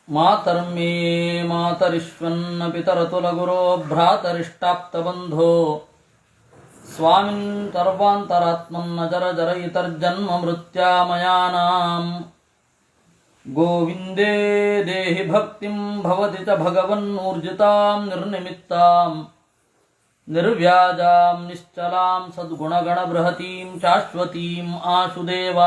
ಮಾತರ್ಮೇ ಮಾತರಿಶ್ವನ್ನ ಪಿತರತುಲಗುರೋ ಭ್ರಾತರಿಷ್ಟಾಪ್ತಬಂಧೋ ಸ್ವಾಮಿನ್ ಸರ್ವಾಂತರಾತ್ಮನ್ನ ಜರ ಜರ ಇತರ್ಜನ್ಮ ಮೃತ್ಯಾಮಯಾನಾಂ ಗೋವಿಂದೇ ದೇಹಿ ಭಕ್ತಿಂ ಭವತಿ ಚ ಭಗವನ್ನೂರ್ಜಿತಾಂ ನಿರ್ನಿಮಿತ್ತಾಂ ನಿರ್ವ್ಯಾಜಾಂ ನಿಶ್ಚಲಾಂ ಸದ್ಗುಣಗಣಬೃಹತೀಂ ಶಾಶ್ವತೀಂ ಆಶುದೇವ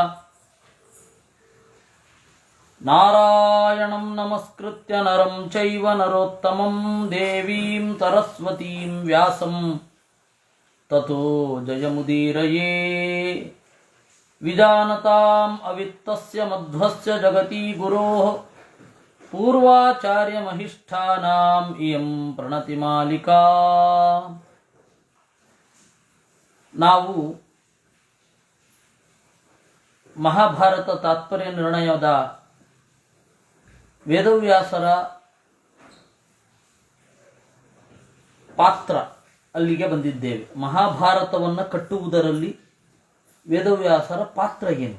ನಾರಾಯಣಂ ನಮಸ್ಕೃತ್ಯ ನರಂ ಚೈವ ನರೋತ್ತಮಂ ದೇವೀಂ ಸರಸ್ವತೀಂ ವ್ಯಾಸಂ ತತೋ ಜಯಮುದೀರಯೇ ವಿಜಾನತಾಂ ಅವಿತ್ತಸ್ಯ ಮಧ್ವಸ್ಯ ಜಗತಿ ಗುರೋಃ ಪೂರ್ವಾಚಾರ್ಯಮಹಿಷ್ಠಾನಾಂ ಇಯಂ ಪ್ರಣತಿಮಾಲಿಕಾ. ನಾವು ಮಹಾಭಾರತ ತಾತ್ಪರ್ಯ ನಿರ್ಣಯದ ವೇದವ್ಯಾಸರ ಪಾತ್ರ ಅಲ್ಲಿಗೆ ಬಂದಿದ್ದೇವೆ. ಮಹಾಭಾರತವನ್ನು ಕಟ್ಟುವುದರಲ್ಲಿ ವೇದವ್ಯಾಸರ ಪಾತ್ರ ಏನು?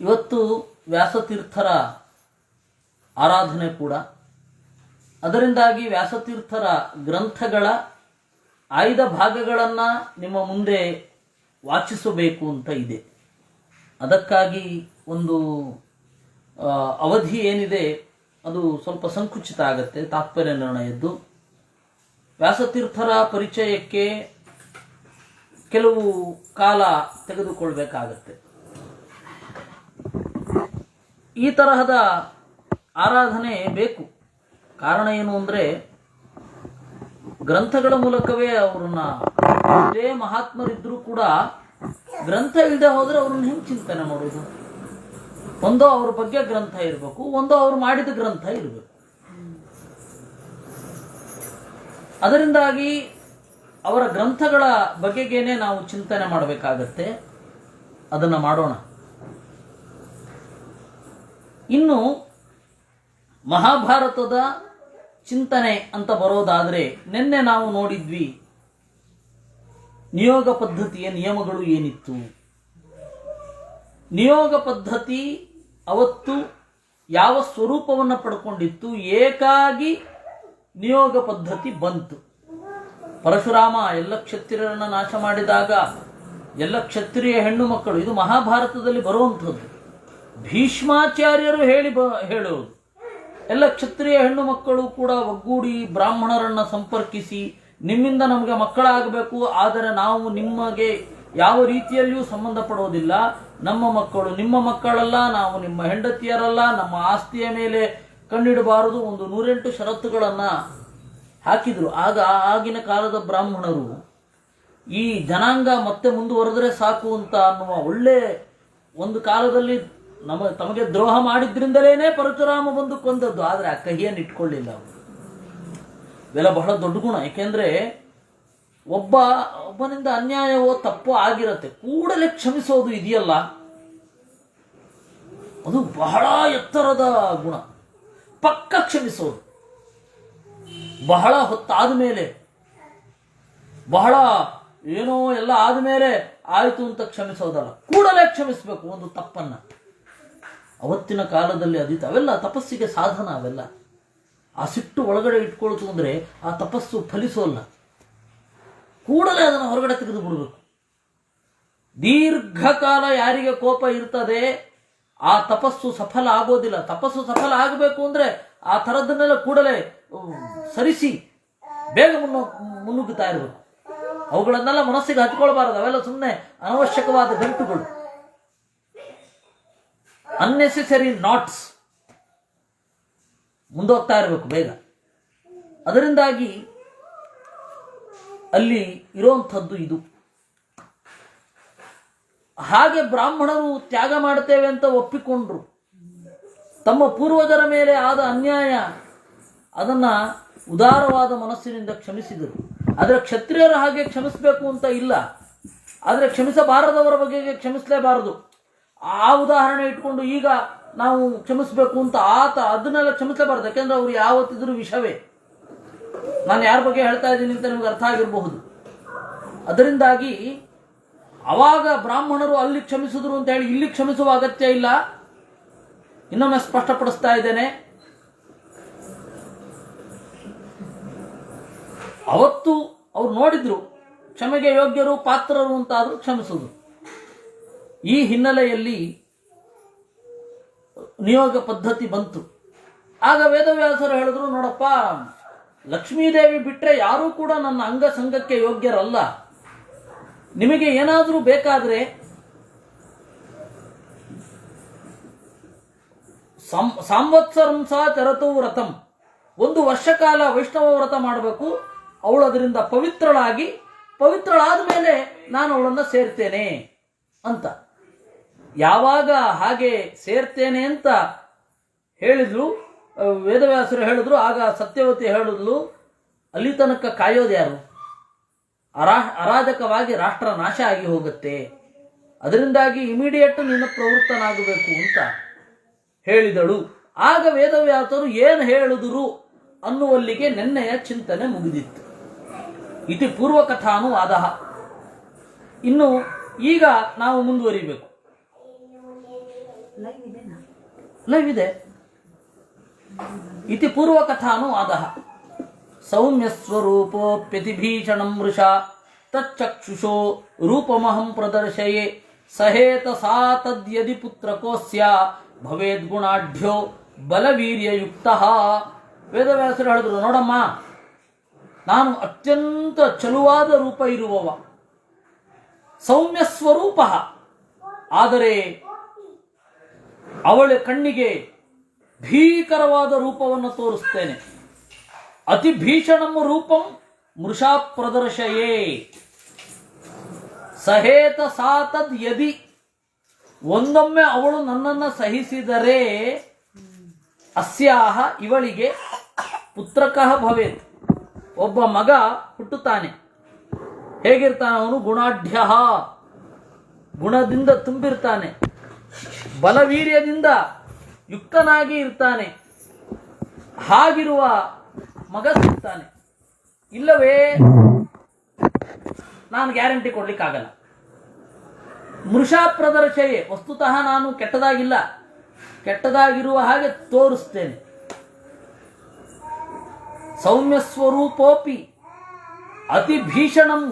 ಇವತ್ತು ವ್ಯಾಸತೀರ್ಥರ ಆರಾಧನೆ ಕೂಡ, ಅದರಿಂದಾಗಿ ವ್ಯಾಸತೀರ್ಥರ ಗ್ರಂಥಗಳ ಆಯ್ದ ಭಾಗಗಳನ್ನು ನಿಮ್ಮ ಮುಂದೆ ವಾಚಿಸಬೇಕು ಅಂತ ಇದೆ. ಅದಕ್ಕಾಗಿ ಒಂದು ಅವಧಿ ಏನಿದೆ ಅದು ಸ್ವಲ್ಪ ಸಂಕುಚಿತ ಆಗುತ್ತೆ. ತಾತ್ಪರ್ಯ ನಿರ್ಣಯದ್ದು ವ್ಯಾಸತೀರ್ಥರ ಪರಿಚಯಕ್ಕೆ ಕೆಲವು ಕಾಲ ತೆಗೆದುಕೊಳ್ಬೇಕಾಗತ್ತೆ. ಈ ತರಹದ ಆರಾಧನೆ ಬೇಕು. ಕಾರಣ ಏನು ಅಂದರೆ, ಗ್ರಂಥಗಳ ಮೂಲಕವೇ ಅವ್ರನ್ನ, ಅದೇ ಮಹಾತ್ಮರಿದ್ರೂ ಕೂಡ ಗ್ರಂಥ ಇಲ್ಲದೆ ಹೋದರೆ ಅವ್ರನ್ನ ಹೆಂಗೆ ಚಿಂತನೆ ಮಾಡೋದು? ಒಂದೋ ಅವ್ರ ಬಗ್ಗೆ ಗ್ರಂಥ ಇರಬೇಕು, ಒಂದೋ ಅವ್ರು ಮಾಡಿದ ಗ್ರಂಥ ಇರಬೇಕು. ಅದರಿಂದಾಗಿ ಅವರ ಗ್ರಂಥಗಳ ಬಗೆಗೇನೆ ನಾವು ಚಿಂತನೆ ಮಾಡಬೇಕಾಗತ್ತೆ. ಅದನ್ನು ಮಾಡೋಣ. ಇನ್ನು ಮಹಾಭಾರತದ ಚಿಂತನೆ ಅಂತ ಬರೋದಾದರೆ, ನಿನ್ನೆ ನಾವು ನೋಡಿದ್ವಿ ನಿಯೋಗ ಪದ್ಧತಿಯ ನಿಯಮಗಳು ಏನಿತ್ತು. ನಿಯೋಗ ಪದ್ಧತಿ ಅವತ್ತು ಯಾವ ಸ್ವರೂಪವನ್ನು ಪಡ್ಕೊಂಡಿತ್ತು? ಏಕಾಗಿ ನಿಯೋಗ ಪದ್ಧತಿ ಬಂತು. ಪರಶುರಾಮ ಎಲ್ಲ ಕ್ಷತ್ರಿಯರನ್ನು ನಾಶ ಮಾಡಿದಾಗ ಎಲ್ಲ ಕ್ಷತ್ರಿಯ ಹೆಣ್ಣು ಮಕ್ಕಳು, ಇದು ಮಹಾಭಾರತದಲ್ಲಿ ಬರುವಂಥದ್ದು, ಭೀಷ್ಮಾಚಾರ್ಯರು ಹೇಳುವುದು, ಎಲ್ಲ ಕ್ಷತ್ರಿಯ ಹೆಣ್ಣು ಮಕ್ಕಳು ಕೂಡ ಒಗ್ಗೂಡಿ ಬ್ರಾಹ್ಮಣರನ್ನು ಸಂಪರ್ಕಿಸಿ, ನಿಮ್ಮಿಂದ ನಮಗೆ ಮಕ್ಕಳಾಗಬೇಕು, ಆದರೆ ನಾವು ನಿಮಗೆ ಯಾವ ರೀತಿಯಲ್ಲಿಯೂ ಸಂಬಂಧ ಪಡೋದಿಲ್ಲ, ನಮ್ಮ ಮಕ್ಕಳು ನಿಮ್ಮ ಮಕ್ಕಳಲ್ಲ, ನಾವು ನಿಮ್ಮ ಹೆಂಡತಿಯರಲ್ಲ, ನಮ್ಮ ಆಸ್ತಿಯ ಮೇಲೆ ಕಣ್ಣಿಡಬಾರದು, ಒಂದು 108 ಷರತ್ತುಗಳನ್ನು ಹಾಕಿದರು. ಆಗ ಆಗಿನ ಕಾಲದ ಬ್ರಾಹ್ಮಣರು ಈ ಜನಾಂಗ ಮತ್ತೆ ಮುಂದುವರೆದರೆ ಸಾಕು ಅಂತ ಅನ್ನುವ ಒಳ್ಳೆ ಒಂದು ಕಾಲದಲ್ಲಿ ತಮಗೆ ದ್ರೋಹ ಮಾಡಿದ್ರಿಂದಲೇ ಪರಶುರಾಮ ಬಂದು ಕೊಂದದ್ದು. ಆದರೆ ಆ ಕಹಿಯನ್ನು ಇಟ್ಕೊಳ್ಳಿಲ್ಲ ಅವರು. ಇವೆಲ್ಲ ಬಹಳ ದೊಡ್ಡ ಗುಣ. ಏಕೆಂದರೆ ಒಬ್ಬನಿಂದ ಅನ್ಯಾಯವೋ ತಪ್ಪೋ ಆಗಿರತ್ತೆ, ಕೂಡಲೇ ಕ್ಷಮಿಸೋದು ಇದೆಯಲ್ಲ, ಅದು ಬಹಳ ಎತ್ತರದ ಗುಣ. ಪಕ್ಕ ಕ್ಷಮಿಸೋದು, ಬಹಳ ಹೊತ್ತಾದ ಮೇಲೆ, ಬಹಳ ಏನೋ ಎಲ್ಲ ಆದಮೇಲೆ ಆಯಿತು ಅಂತ ಕ್ಷಮಿಸೋದಲ್ಲ, ಕೂಡಲೇ ಕ್ಷಮಿಸಬೇಕು ಒಂದು ತಪ್ಪನ್ನ. ಅವತ್ತಿನ ಕಾಲದಲ್ಲಿ ಅದಿತ್ತು. ಅವೆಲ್ಲ ತಪಸ್ಸಿಗೆ ಸಾಧನ. ಅವೆಲ್ಲ ಆ ಸಿಟ್ಟು ಒಳಗಡೆ ಇಟ್ಕೊಳ್ತು ಅಂದರೆ ಆ ತಪಸ್ಸು ಫಲಿಸೋಲ್ಲ. ಕೂಡಲೇ ಅದನ್ನು ಹೊರಗಡೆ ತೆಗೆದು ಬಿಡಬೇಕು. ದೀರ್ಘಕಾಲ ಯಾರಿಗೆ ಕೋಪ ಇರ್ತದೆ ಆ ತಪಸ್ಸು ಸಫಲ ಆಗೋದಿಲ್ಲ. ತಪಸ್ಸು ಸಫಲ ಆಗಬೇಕು ಅಂದರೆ ಆ ಥರದ್ದನ್ನೆಲ್ಲ ಕೂಡಲೇ ಸರಿಸಿ ಬೇಗ ಮುನ್ನುಗ್ಗುತ್ತಾ ಇರಬೇಕು. ಅವುಗಳನ್ನೆಲ್ಲ ಮನಸ್ಸಿಗೆ ಹಚ್ಕೊಳ್ಬಾರದು. ಅವೆಲ್ಲ ಸುಮ್ಮನೆ ಅನವಶ್ಯಕವಾದ ಗಂಟುಗಳು, ಅನ್ನೆಸೆಸರಿ ನಾಟ್ಸ್. ಮುಂದೋಗ್ತಾ ಇರಬೇಕು ಬೇಗ. ಅದರಿಂದಾಗಿ ಅಲ್ಲಿ ಇರುವಂಥದ್ದು ಇದು. ಹಾಗೆ ಬ್ರಾಹ್ಮಣರು ತ್ಯಾಗ ಮಾಡ್ತೇವೆ ಅಂತ ಒಪ್ಪಿಕೊಂಡ್ರು. ತಮ್ಮ ಪೂರ್ವಜರ ಮೇಲೆ ಆದ ಅನ್ಯಾಯ ಅದನ್ನು ಉದಾರವಾದ ಮನಸ್ಸಿನಿಂದ ಕ್ಷಮಿಸಿದರು. ಆದರೆ ಕ್ಷತ್ರಿಯರ ಹಾಗೆ ಕ್ಷಮಿಸಬೇಕು ಅಂತ ಇಲ್ಲ. ಆದರೆ ಕ್ಷಮಿಸಬಾರದವರ ಬಗೆಗೆ ಕ್ಷಮಿಸಲೇಬಾರದು. ಆ ಉದಾಹರಣೆ ಇಟ್ಕೊಂಡು ಈಗ ನಾವು ಕ್ಷಮಿಸಬೇಕು ಅಂತ ಅದನ್ನೆಲ್ಲ ಕ್ಷಮಿಸಲೇಬಾರದು. ಯಾಕೆಂದ್ರೆ ಅವರು ಯಾವತ್ತಿದ್ರೂ ವಿಷವೇ. ನಾನು ಯಾರ ಬಗ್ಗೆ ಹೇಳ್ತಾ ಇದ್ದೀನಿ ಅಂತ ನಿಮ್ಗೆ ಅರ್ಥ ಆಗಿರಬಹುದು. ಅದರಿಂದಾಗಿ ಅವಾಗ ಬ್ರಾಹ್ಮಣರು ಅಲ್ಲಿ ಕ್ಷಮಿಸಿದ್ರು ಅಂತ ಹೇಳಿ ಇಲ್ಲಿ ಕ್ಷಮಿಸುವ ಅಗತ್ಯ ಇಲ್ಲ. ಇನ್ನೊಮ್ಮೆ ಸ್ಪಷ್ಟಪಡಿಸ್ತಾ ಇದ್ದೇನೆ. ಅವತ್ತು ಅವ್ರು ನೋಡಿದ್ರು ಕ್ಷಮೆಗೆ ಯೋಗ್ಯರು ಪಾತ್ರರು ಅಂತಾದರೂ ಕ್ಷಮಿಸುವುದು. ಈ ಹಿನ್ನೆಲೆಯಲ್ಲಿ ನಿಯೋಗ ಪದ್ಧತಿ ಬಂತು. ಆಗ ವೇದವ್ಯಾಸರು ಹೇಳಿದ್ರು, ನೋಡಪ್ಪ, ಲಕ್ಷ್ಮೀದೇವಿ ಬಿಟ್ಟರೆ ಯಾರೂ ಕೂಡ ನನ್ನ ಅಂಗ ಸಂಘಕ್ಕೆ ಯೋಗ್ಯರಲ್ಲ. ನಿಮಗೆ ಏನಾದರೂ ಬೇಕಾದರೆ ಸಂವತ್ಸರಂಸ ಚರತು ವ್ರತಂ, 1 ವರ್ಷ ಕಾಲ ವೈಷ್ಣವ ವ್ರತ ಮಾಡಬೇಕು. ಅವಳು ಅದರಿಂದ ಪವಿತ್ರಳಾದ ಮೇಲೆ ನಾನು ಅವಳನ್ನು ಸೇರ್ತೇನೆ ಅಂತ. ಯಾವಾಗ ಹಾಗೆ ಸೇರ್ತೇನೆ ಅಂತ ಹೇಳಿದ್ರು, ವೇದವ್ಯಾಸರು ಹೇಳಿದ್ರು, ಆಗ ಸತ್ಯವತಿ ಹೇಳಿದ್ಲು, ಅಲ್ಲಿ ತನಕ ಕಾಯೋದು ಯಾರು? ಅರಾಜಕವಾಗಿ ರಾಷ್ಟ್ರ ನಾಶ ಆಗಿ ಹೋಗುತ್ತೆ, ಅದರಿಂದಾಗಿ ಇಮಿಡಿಯೇಟ್ ನಿನ್ನ ಪ್ರವೃತ್ತನಾಗಬೇಕು ಅಂತ ಹೇಳಿದಳು. ಆಗ ವೇದವ್ಯಾಸರು ಏನು ಹೇಳಿದರು ಅನ್ನುವಲ್ಲಿಗೆ ನೆನ್ನೆಯ ಚಿಂತನೆ ಮುಗಿದಿತ್ತು. ಇತಿ ಪೂರ್ವಕಥಾನುವಾದ. ಇನ್ನು ಈಗ ನಾವು ಮುಂದುವರಿಬೇಕು. ಲೈವ್ ಇದೆ. ಇತಿ ಪೂರ್ವಕಥಾನುವಾದ. ಸೌಮ್ಯಸ್ವರೂಪೋಪ್ಯತಿಭೀಷಣಂ ವೃಷಾ ತಚ್ಚಕ್ಷುಷೋ ರೂಪಮಹಂ ಪ್ರದರ್ಶಯೇ ಸಹೇತ ಸಾ ತದ್ಯದಿ ಪುತ್ರಕೋಸ್ಯ ಭವೇದ್ಗುಣಾಢ್ಯೋ ಬಲವೀರ್ಯಯುಕ್ತ. ವೇದವ್ಯಾಸರು ಹೇಳಿದ್ರು, ನೋಡಮ್ಮ, ನಾನು ಅತ್ಯಂತ ಚಲುವಾದ ರೂಪ ಇರುವವ, ಸೌಮ್ಯ ಸ್ವರೂಪ. ಆದರೆ ಅವಳ ಕಣ್ಣಿಗೆ ಭೀಕರವಾದ ರೂಪವನ್ನು ತೋರಿಸ್ತೇನೆ. ಅತಿ ಭೀಷಣಂ ರೂಪಂ ಮೃಷಾ ಪ್ರದರ್ಶಯೇ ಸಹೇತ ಸಾತದ್ ಯದಿ. ಒಂದೊಮ್ಮೆ ಅವಳು ನನ್ನನ್ನು ಸಹಿಸಿದರೆ ಅಸ್ಯಾಹ ಇವಳಿಗೆ ಪುತ್ರಕಃ ಭವೇತ್, ಒಬ್ಬ ಮಗ ಹುಟ್ಟುತ್ತಾನೆ. ಹೇಗಿರ್ತಾನೆ ಅವನು? ಗುಣಾಢ್ಯ, ಗುಣದಿಂದ ತುಂಬಿರ್ತಾನೆ, ಬಲವೀರ್ಯದಿಂದ ಯುಕ್ತನಾಗಿ ಇರ್ತಾನೆ. ಹಾಗಿರುವ ಮಗ ಸಿಗ್ತಾನೆ. ಇಲ್ಲವೇ ನಾನು ಗ್ಯಾರಂಟಿ ಕೊಡ್ಲಿಕ್ಕಾಗಲ್ಲ. ಮೃಷಾ ಪ್ರದರ್ಶಯೇ, ವಸ್ತುತಃ ನಾನು ಕೆಟ್ಟದಾಗಿಲ್ಲ, ಕೆಟ್ಟದಾಗಿರುವ ಹಾಗೆ ತೋರಿಸ್ತೇನೆ. ಸೌಮ್ಯ ಸ್ವರೂಪೋಪಿ ಅತಿ ಭೀಷಣಂ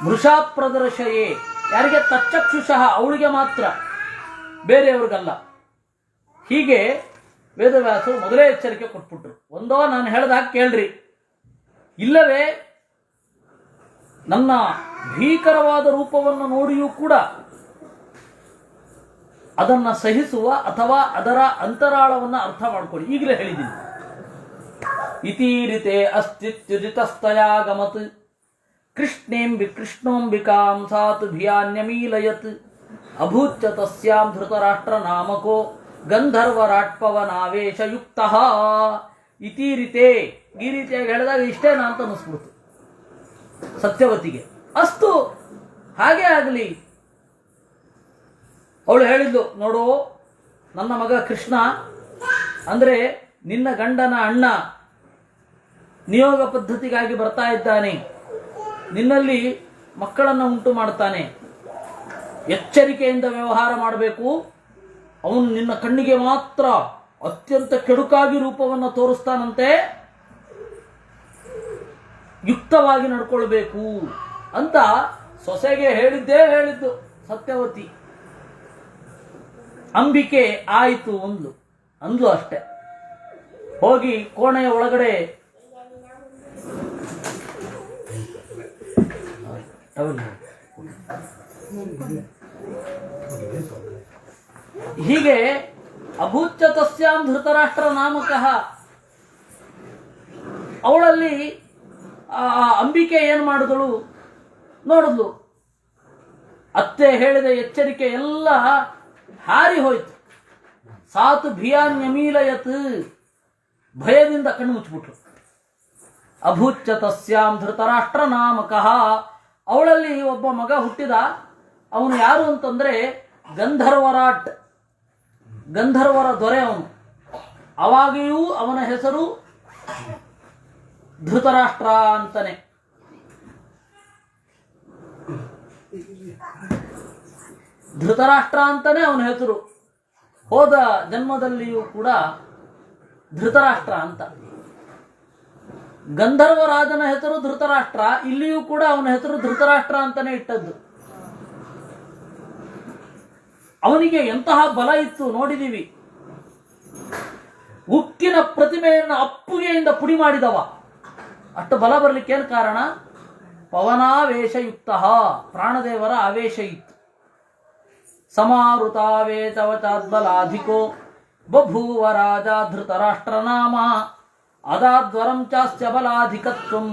ಮೃಷಾ ಪ್ರದರ್ಶಯೇ. ಯಾರಿಗೆ? ತಚ್ಚಕ್ಷುಷಃ, ಅವಳಿಗೆ ಮಾತ್ರ, ಬೇರೆಯವ್ರಿಗಲ್ಲ. ಹೀಗೆ ವೇದವ್ಯಾಸರು ಮೊದಲೇ ಎಚ್ಚರಿಕೆ ಕೊಟ್ಬಿಟ್ರು. ಒಂದೋ ನಾನು ಹೇಳ್ದಾಗ ಕೇಳ್ರಿ, ಇಲ್ಲವೇ ನನ್ನ ಭೀಕರವಾದ ರೂಪವನ್ನು ನೋಡಿಯೂ ಕೂಡ ಅದನ್ನು ಸಹಿಸುವ ಅಥವಾ ಅದರ ಅಂತರಾಳವನ್ನು ಅರ್ಥ ಮಾಡ್ಕೊಳ್ಳಿ. ಈಗಲೇ ಹೇಳಿದ್ದೀನಿ. ಇತೀರಿತೆ ಅಸ್ತಿತ್ಯುದಿತಸ್ತಯಾಗಮತ್ ಕೃಷ್ಣೋಂಬಿಕಾಂ ಸಾತು ಭಿಯಾನ್ಯಮೀಲಯತ್ ಅಭೂಚ್ಚ ತಸ್ಯಾಂ ಧೃತರಾಷ್ಟ್ರ ನಾಮಕೋ ಗಂಧರ್ವರಾಟ್ಪವನಾವೇಶಯುಕ್ತ. ಇತೀರಿತೆ, ಈ ರೀತಿಯಾಗಿ ಹೇಳಿದಾಗ ಇಷ್ಟೇನಾ ಅಂತ ಅನಿಸ್ಬಿಡ್ತು ಸತ್ಯವತಿಗೆ. ಅಸ್ತು, ಹಾಗೇ ಆಗಲಿ. ಅವಳು ಹೇಳಿದ್ಲು, ನೋಡು, ನನ್ನ ಮಗ ಕೃಷ್ಣ ಅಂದರೆ ನಿನ್ನ ಗಂಡನ ಅಣ್ಣ ನಿಯೋಗ ಪದ್ಧತಿಗಾಗಿ ಬರ್ತಾ ಇದ್ದಾನೆ, ನಿನ್ನಲ್ಲಿ ಮಕ್ಕಳನ್ನು ಉಂಟು ಮಾಡ್ತಾನೆ, ಎಚ್ಚರಿಕೆಯಿಂದ ವ್ಯವಹಾರ ಮಾಡಬೇಕು. ಅವನು ನಿನ್ನ ಕಣ್ಣಿಗೆ ಮಾತ್ರ ಅತ್ಯಂತ ಕೆಡುಕಾಗಿ ರೂಪವನ್ನು ತೋರಿಸ್ತಾನಂತೆ, ಯುಕ್ತವಾಗಿ ನಡ್ಕೊಳ್ಬೇಕು ಅಂತ ಸೊಸೆಗೆ ಹೇಳಿದ್ದು ಸತ್ಯವತಿ. ಅಂಬಿಕೆ ಆಯಿತು ಅಂದ್ಲು ಅಷ್ಟೆ. ಹೋಗಿ ಕೋಣೆಯ ಒಳಗಡೆ ಹೀಗೆ ಅಭೂಚ್ಚ ತಸ್ಯಾಂ ಧೃತರಾಷ್ಟ್ರ ನಾಮಕಃ. ಅವಳಲ್ಲಿ ಅಂಬಿಕೆ ಏನು ಮಾಡಿದಳು ನೋಡಿದ್ಲು. ಅತ್ತೆ ಹೇಳಿದ ಎಚ್ಚರಿಕೆ ಎಲ್ಲ ಹಾರಿ ಹೋಯ್ತು. ಸಾತು ಭಿಯಾನ್ಯಮೀಲಯತ್, ಭಯದಿಂದ ಕಣ್ಣು ಮುಚ್ಚಿಬಿಟ್ರು. ಅಭೂಚ್ಚ ತಸ್ಯಾಂ ಧೃತರಾಷ್ಟ್ರ ನಾಮಕಃ. ಅವಳಲ್ಲಿ ಒಬ್ಬ ಮಗ ಹುಟ್ಟಿದ. ಅವನು ಯಾರು ಅಂತಂದ್ರೆ ಗಂಧರ್ವರ ದೊರೆ ಅವನು. ಅವಾಗಿಯೂ ಅವನ ಹೆಸರು ಧೃತರಾಷ್ಟ್ರ ಅಂತಾನೆ. ಧೃತರಾಷ್ಟ್ರ ಅಂತಾನೆ ಅವನ ಹೆಸರು. ಹೋದ ಜನ್ಮದಲ್ಲಿಯೂ ಕೂಡ ಧೃತರಾಷ್ಟ್ರ ಅಂತ. ಗಂಧರ್ವರಾಜನ ಹೆಸರು ಧೃತರಾಷ್ಟ್ರ, ಇಲ್ಲಿಯೂ ಕೂಡ ಅವನ ಹೆಸರು ಧೃತರಾಷ್ಟ್ರ ಅಂತಾನೆ ಇಟ್ಟದ್ದು. ಅವನಿಗೆ ಎಂತಹ ಬಲ ಇತ್ತು ನೋಡಿದೀವಿ. ಉಕ್ಕಿನ ಪ್ರತಿಮೆಯನ್ನು ಅಪ್ಪುಗೆಯಿಂದ ಪುಡಿ ಮಾಡಿದವ. ಅಷ್ಟು ಬಲ ಬರಲಿಕ್ಕೆ ಏನು ಕಾರಣ? ಪವನಾವೇಶಯುಕ್ತ, ಪ್ರಾಣದೇವರ ಆವೇಶ ಇತ್ತು. ಸಮಾರುತಾವೇಶವಚಾದ್ಬಲಾಧಿಕೋ ಬಭೂವ ರಾಜ ಧೃತರಾಷ್ಟ್ರ ನಾಮ ಅದಾದ್ವರಂ ಚಾಸ್ಯ ಬಲಾಧಿಕತ್ವಂ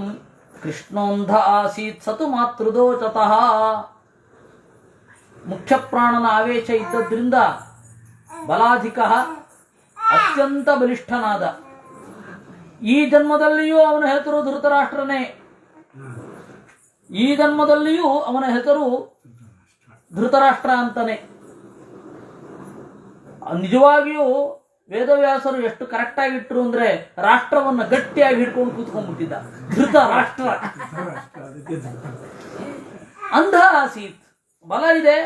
ಕೃಷ್ಣೋಂಧ ಆಸೀತ್ ಸತು ಮಾತೃದೋಚತಃ. ಮುಖ್ಯ ಪ್ರಾಣನ ಆವೇಶ ಇದ್ದದ್ರಿಂದ ಬಲಾಧಿಕ, ಅತ್ಯಂತ ಬಲಿಷ್ಠನಾದ. ಈ ಜನ್ಮದಲ್ಲಿಯೂ ಅವನ ಹೆಸರು ಧೃತರಾಷ್ಟ್ರನೇ. ಈ ಜನ್ಮದಲ್ಲಿಯೂ ಅವನ ಹೆಸರು ಧೃತರಾಷ್ಟ್ರ ಅಂತಾನೆ. ನಿಜವಾಗಿಯೂ ವೇದವ್ಯಾಸರು ಎಷ್ಟು ಕರೆಕ್ಟ್ ಆಗಿಟ್ರು ಅಂದ್ರೆ ರಾಷ್ಟ್ರವನ್ನ ಗಟ್ಟಿಯಾಗಿ ಹಿಡ್ಕೊಂಡು ಕೂತ್ಕೊಂಡ್ಬಿಟ್ಟಿದ್ದ. ಧೃತರಾಷ್ಟ್ರ ಅಂಧ ಆಸೀತ್, ಬಲ ಇದೆ,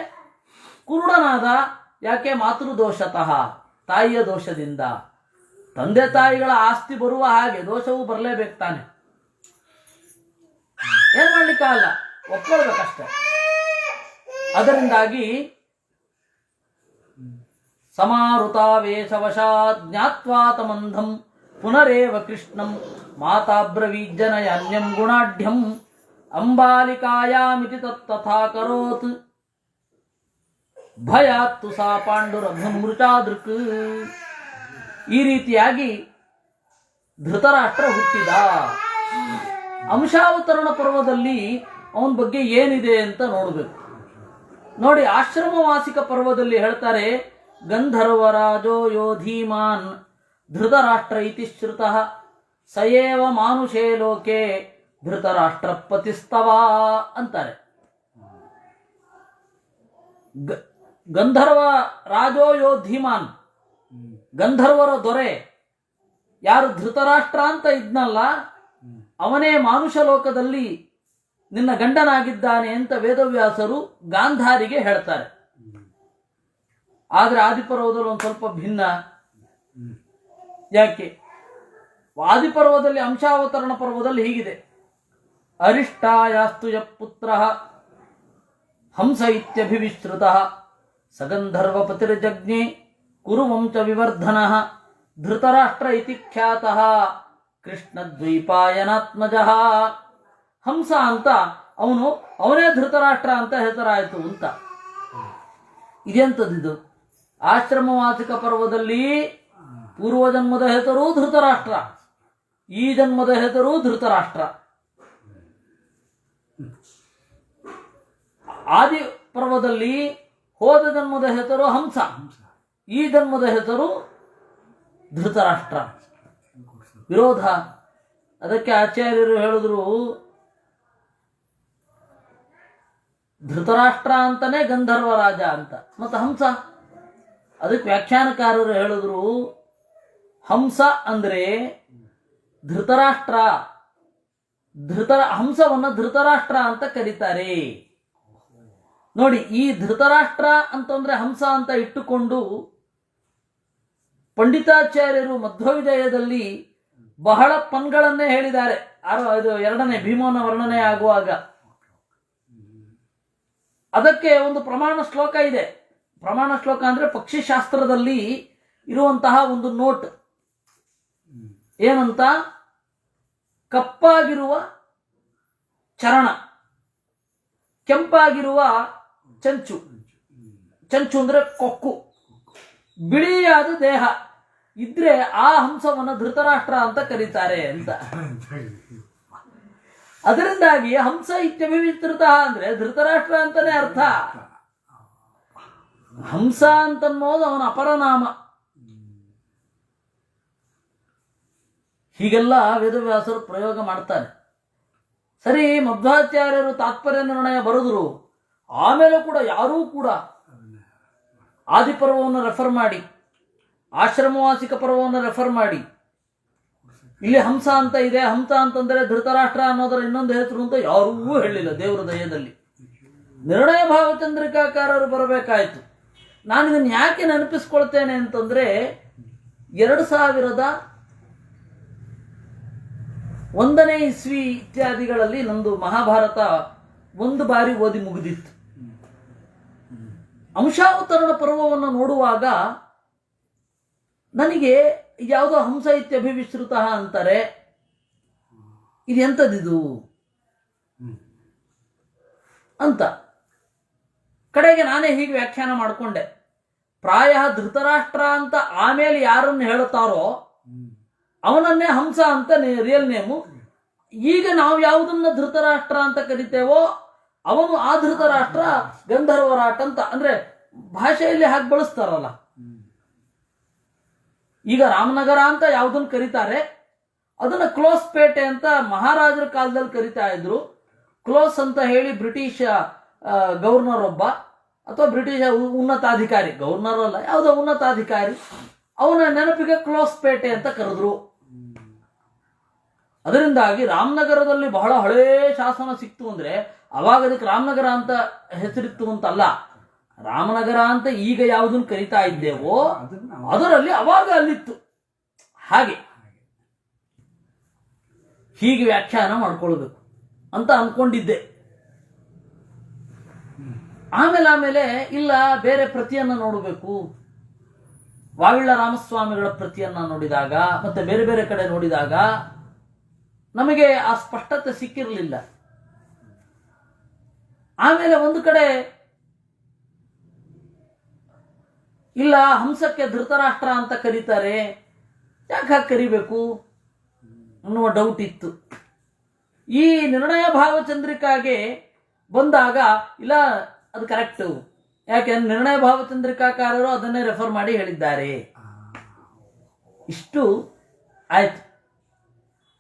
ಕುರುಡನಾದ. ಯಾಕೆ? ಮಾತೃದೋಷತಃ, ತಾಯಿಯ ದೋಷದಿಂದ. ತಂದೆ ತಾಯಿಗಳ ಆಸ್ತಿ ಬರುವ ಹಾಗೆ ದೋಷವೂ ಬರಲೇಬೇಕು ತಾನೆ. ಏನ್ ಮಾಡ್ಲಿಕ್ಕಾಗಲ್ಲ, ಒಪ್ಕೊಳ್ಬೇಕಷ್ಟೆ. ಅದರಿಂದಾಗಿ ಸಮಾರುತಾವೇಶವಶಾತ್ ಜ್ಞಾತ್ವಾ ತಮಂಧಂ ಪುನರೇವ ಕೃಷ್ಣಂ ಮಾತಾಬ್ರವೀಜ್ಜನಯಾನ್ಯಂ ಗುಣಾಢ್ಯಂ ಅಂಬಾಲಿಕಾಯಾಮಿತಿ ತತ್ತಥಾ ಕರೋತ್ ಭಯಾತ್ತು ಸಾ ಪಾಂಡುರಭೃಮೃಚಾದೃಕ್. ಈ ರೀತಿಯಾಗಿ ಧೃತರಾಷ್ಟ್ರ ಹುಟ್ಟಿದ. ಅಂಶಾವತರಣ ಪರ್ವದಲ್ಲಿ ಅವನ ಬಗ್ಗೆ ಏನಿದೆ ಅಂತ ನೋಡಬೇಕು. ನೋಡಿ, ಆಶ್ರಮವಾಸಿಕ ಪರ್ವದಲ್ಲಿ ಹೇಳ್ತಾರೆ, ಗಂಧರ್ವರಾಜೋ ಯೋ ಧೀಮಾನ್ ಧೃತರಾಷ್ಟ್ರ ಇತಿ ಶ್ರುತಃ ಸಯೇವ ಮಾನುಷೇ ಲೋಕೆ ಧೃತರಾಷ್ಟ್ರ ಪತಿಸ್ತವ ಅಂತಾರೆ. ಗಂಧರ್ವ ರಾಜೋ ಯೋ ಧೀಮಾನ್, ಗಂಧರ್ವರ ದೊರೆ ಯಾರು ಧೃತರಾಷ್ಟ್ರ ಅಂತ ಇದ್ನಲ್ಲ, ಅವನೇ ಮಾನುಷ ಲೋಕದಲ್ಲಿ ನಿನ್ನ ಗಂಡನಾಗಿದ್ದಾನೆ ಅಂತ ವೇದವ್ಯಾಸರು ಗಾಂಧಾರಿಗೆ ಹೇಳ್ತಾರೆ. ಆದರೆ ಆದಿಪರ್ವದಲ್ಲಿ ಒಂದು ಸ್ವಲ್ಪ ಭಿನ್ನ. ಯಾಕೆ? ಆದಿಪರ್ವದಲ್ಲಿ ಅಂಶಾವತರಣ ಪರ್ವದಲ್ಲಿ ಹೀಗಿದೆ, ಅರಿಷ್ಟಾಯಾಸ್ತು ಯ ಪುತ್ರ ಹಂಸ ಇತ್ಯಭಿವಿಶ್ರುತ ಸಗಂಧರ್ವಪತಿರ್ಜಜ್ಞೆ ಕುರುವಂಶ ವಿವರ್ಧನ ಧೃತರಾಷ್ಟ್ರ ಇತಿ ಖ್ಯಾತಃ ಕೃಷ್ಣದ್ವೈಪಾಯನಾತ್ಮಜ. ಹಂಸ ಅಂತ ಅವನೇ ಧೃತರಾಷ್ಟ್ರ ಅಂತ ಹೆಸರಾಯಿತು ಅಂತ. ಇದೆಂಥದ್ದು? ಆಶ್ರಮವಾಸಿಕ ಪರ್ವದಲ್ಲಿ ಪೂರ್ವಜನ್ಮದ ಹೆಸರು ಧೃತರಾಷ್ಟ್ರ, ಈ ಜನ್ಮದ ಹೆಸರು ಧೃತರಾಷ್ಟ್ರ. ಆದಿ ಪರ್ವದಲ್ಲಿ ಹೋದ ಜನ್ಮದ ಹೆಸರು ಹಂಸ, ಈ ಜನ್ಮದ ಹೆಸರು ಧೃತರಾಷ್ಟ್ರ. ವಿರೋಧ. ಅದಕ್ಕೆ ಆಚಾರ್ಯರು ಹೇಳಿದ್ರು, ಧೃತರಾಷ್ಟ್ರ ಅಂತಾನೆ ಗಂಧರ್ವ ರಾಜ ಅಂತ, ಮತ್ತು ಹಂಸ. ಅದಕ್ಕೆ ವ್ಯಾಖ್ಯಾನಕಾರರು ಹೇಳಿದ್ರು, ಹಂಸ ಅಂದ್ರೆ ಧೃತರಾಷ್ಟ್ರ, ಹಂಸವನ್ನ ಧೃತರಾಷ್ಟ್ರ ಅಂತ ಕರೀತಾರೆ. ನೋಡಿ, ಈ ಧೃತರಾಷ್ಟ್ರ ಅಂತಂದ್ರೆ ಹಂಸ ಅಂತ ಇಟ್ಟುಕೊಂಡು ಪಂಡಿತಾಚಾರ್ಯರು ಮಧ್ವವಿಜಯದಲ್ಲಿ ಬಹಳ ಪನ್ಗಳನ್ನೇ ಹೇಳಿದ್ದಾರೆ. ಇದು ಎರಡನೇ ಭೀಮನ ವರ್ಣನೆ ಆಗುವಾಗ ಅದಕ್ಕೆ ಒಂದು ಪ್ರಮಾಣ ಶ್ಲೋಕ ಇದೆ. ಪ್ರಮಾಣ ಶ್ಲೋಕ ಅಂದ್ರೆ ಪಕ್ಷಿಶಾಸ್ತ್ರದಲ್ಲಿ ಇರುವಂತಹ ಒಂದು ನೋಟ್. ಏನಂತ? ಕಪ್ಪಾಗಿರುವ ಚರಣ, ಕೆಂಪಾಗಿರುವ ಚಂಚು. ಚಂಚು ಅಂದ್ರೆ ಕೊಕ್ಕು, ಬಿಳಿಯಾದ ದೇಹ ಇದ್ರೆ ಆ ಹಂಸವನ್ನ ಧೃತರಾಷ್ಟ್ರ ಅಂತ ಕರೀತಾರೆ ಅಂತ. ಅದರಿಂದಾಗಿ ಹಂಸ ಇತ್ಯಭಿವಿಸ್ತೃತ ಅಂದ್ರೆ ಧೃತರಾಷ್ಟ್ರ ಅಂತಾನೆ ಅರ್ಥ. ಹಂಸ ಅಂತನ್ನೋದು ಅವನ ಅಪರನಾಮ. ಹೀಗೆಲ್ಲ ವೇದವ್ಯಾಸರು ಪ್ರಯೋಗ ಮಾಡ್ತಾರೆ. ಸರಿ, ಮಧ್ವಾಚಾರ್ಯರು ತಾತ್ಪರ್ಯ ನಿರ್ಣಯ ಬರೆದ್ರು. ಆಮೇಲೆ ಕೂಡ ಯಾರೂ ಕೂಡ ಆದಿಪರ್ವವನ್ನು ರೆಫರ್ ಮಾಡಿ, ಆಶ್ರಮವಾಸಿಕ ಪರ್ವವನ್ನು ರೆಫರ್ ಮಾಡಿ, ಇಲ್ಲಿ ಹಂಸ ಅಂತ ಇದೆ, ಹಂಸ ಅಂತಂದ್ರೆ ಧೃತರಾಷ್ಟ್ರ ಅನ್ನೋದರ ಇನ್ನೊಂದು ಹೆಸರು ಅಂತ ಯಾರೂ ಹೇಳಿಲ್ಲ. ದೇವರ ದಯದಲ್ಲಿ ನಿರ್ಣಯ ಭಾವಚಂದ್ರಿಕಾಕಾರರು ಬರಬೇಕಾಯ್ತು. ನಾನು ಇದನ್ನು ಯಾಕೆ ನೆನಪಿಸ್ಕೊಳ್ತೇನೆ ಅಂತಂದ್ರೆ 2001ನೇ ಇಸ್ವಿ ಇತ್ಯಾದಿಗಳಲ್ಲಿ ನಂದು ಮಹಾಭಾರತ ಒಂದು ಬಾರಿ ಓದಿ ಮುಗಿದಿತ್ತು. ಅಂಶಾವತರಣ ಪರ್ವವನ್ನು ನೋಡುವಾಗ ನನಗೆ ಯಾವುದೋ ಹಂಸ ಇತ್ಯಭಿವಿಶ್ರುತ ಅಂತಾರೆ, ಇದೆಂಥದ್ದಿದು ಅಂತ ಕಡೆಗೆ ನಾನೇ ಹೀಗೆ ವ್ಯಾಖ್ಯಾನ ಮಾಡಿಕೊಂಡೆ. ಪ್ರಾಯ ಧೃತರಾಷ್ಟ್ರ ಅಂತ ಆಮೇಲೆ ಯಾರನ್ನು ಹೇಳುತ್ತಾರೋ ಅವನನ್ನೇ ಹಂಸ ಅಂತ ರಿಯಲ್ ನೇಮು. ಈಗ ನಾವು ಯಾವುದನ್ನ ಧೃತರಾಷ್ಟ್ರ ಅಂತ ಕರಿತೇವೋ ಅವನು ಆ ಧೃತರಾಷ್ಟ್ರ ಗಂಧರ್ವರಾಟ್ ಅಂತ, ಅಂದ್ರೆ ಭಾಷೆಯಲ್ಲಿ ಹಾಗೆ ಬಳಸ್ತಾರಲ್ಲ. ಈಗ ರಾಮನಗರ ಅಂತ ಯಾವುದನ್ನು ಕರೀತಾರೆ ಅದನ್ನ ಕ್ಲೋಸ್ ಪೇಟೆ ಅಂತ ಮಹಾರಾಜರ ಕಾಲದಲ್ಲಿ ಕರಿತಾ ಇದ್ರು. ಕ್ಲೋಸ್ ಅಂತ ಹೇಳಿ ಬ್ರಿಟಿಷ್ ಗವರ್ನರ್ ಒಬ್ಬ ಅಥವಾ ಬ್ರಿಟಿಷ್ ಉನ್ನತಾಧಿಕಾರಿ, ಗವರ್ನರ್ ಅಲ್ಲ ಯಾವುದೋ ಉನ್ನತಾಧಿಕಾರಿ, ಅವನ ನೆನಪಿಗೆ ಕ್ಲೋಸ್ ಪೇಟೆ ಅಂತ ಕರೆದ್ರು. ಅದರಿಂದಾಗಿ ರಾಮನಗರದಲ್ಲಿ ಬಹಳ ಹಳೇ ಶಾಸನ ಸಿಕ್ತು ಅಂದ್ರೆ ಅವಾಗ ಅದಕ್ಕೆ ರಾಮನಗರ ಅಂತ ಹೆಸರಿತ್ತು ಅಂತಲ್ಲ, ರಾಮನಗರ ಅಂತ ಈಗ ಯಾವುದನ್ನು ಕರಿತಾ ಇದ್ದೇವೋ ಅದರಲ್ಲಿ ಅವಾಗ ಅಲ್ಲಿತ್ತು. ಹಾಗೆ ಹೀಗೆ ವ್ಯಾಖ್ಯಾನ ಮಾಡ್ಕೊಳ್ಬೇಕು ಅಂತ ಅನ್ಕೊಂಡಿದ್ದೆ. ಆಮೇಲೆ ಇಲ್ಲ, ಬೇರೆ ಪ್ರತಿಯನ್ನ ನೋಡಬೇಕು. ವಾವಿಳ್ಳ ರಾಮಸ್ವಾಮಿಗಳ ಪ್ರತಿಯನ್ನ ನೋಡಿದಾಗ ಮತ್ತೆ ಬೇರೆ ಬೇರೆ ಕಡೆ ನೋಡಿದಾಗ ನಮಗೆ ಆ ಸ್ಪಷ್ಟತೆ ಸಿಕ್ಕಿರಲಿಲ್ಲ. ಆಮೇಲೆ ಒಂದು ಕಡೆ ಇಲ್ಲ, ಹಂಸಕ್ಕೆ ಧೃತರಾಷ್ಟ್ರ ಅಂತ ಕರೀತಾರೆ, ಯಾಕೆ ಹಾಗೆ ಕರಿಬೇಕು ಅನ್ನುವ ಡೌಟ್ ಇತ್ತು. ಈ ನಿರ್ಣಯ ಭಾವಚಂದ್ರಿಕಾಗೆ ಬಂದಾಗ ಇಲ್ಲ, ಅದು ಕರೆಕ್ಟು, ಯಾಕೆ ನಿರ್ಣಯ ಭಾವಚಂದ್ರಿಕಾಕಾರರು ಅದನ್ನೇ ರೆಫರ್ ಮಾಡಿ ಹೇಳಿದ್ದಾರೆ. ಇಷ್ಟು ಆಯ್ತು.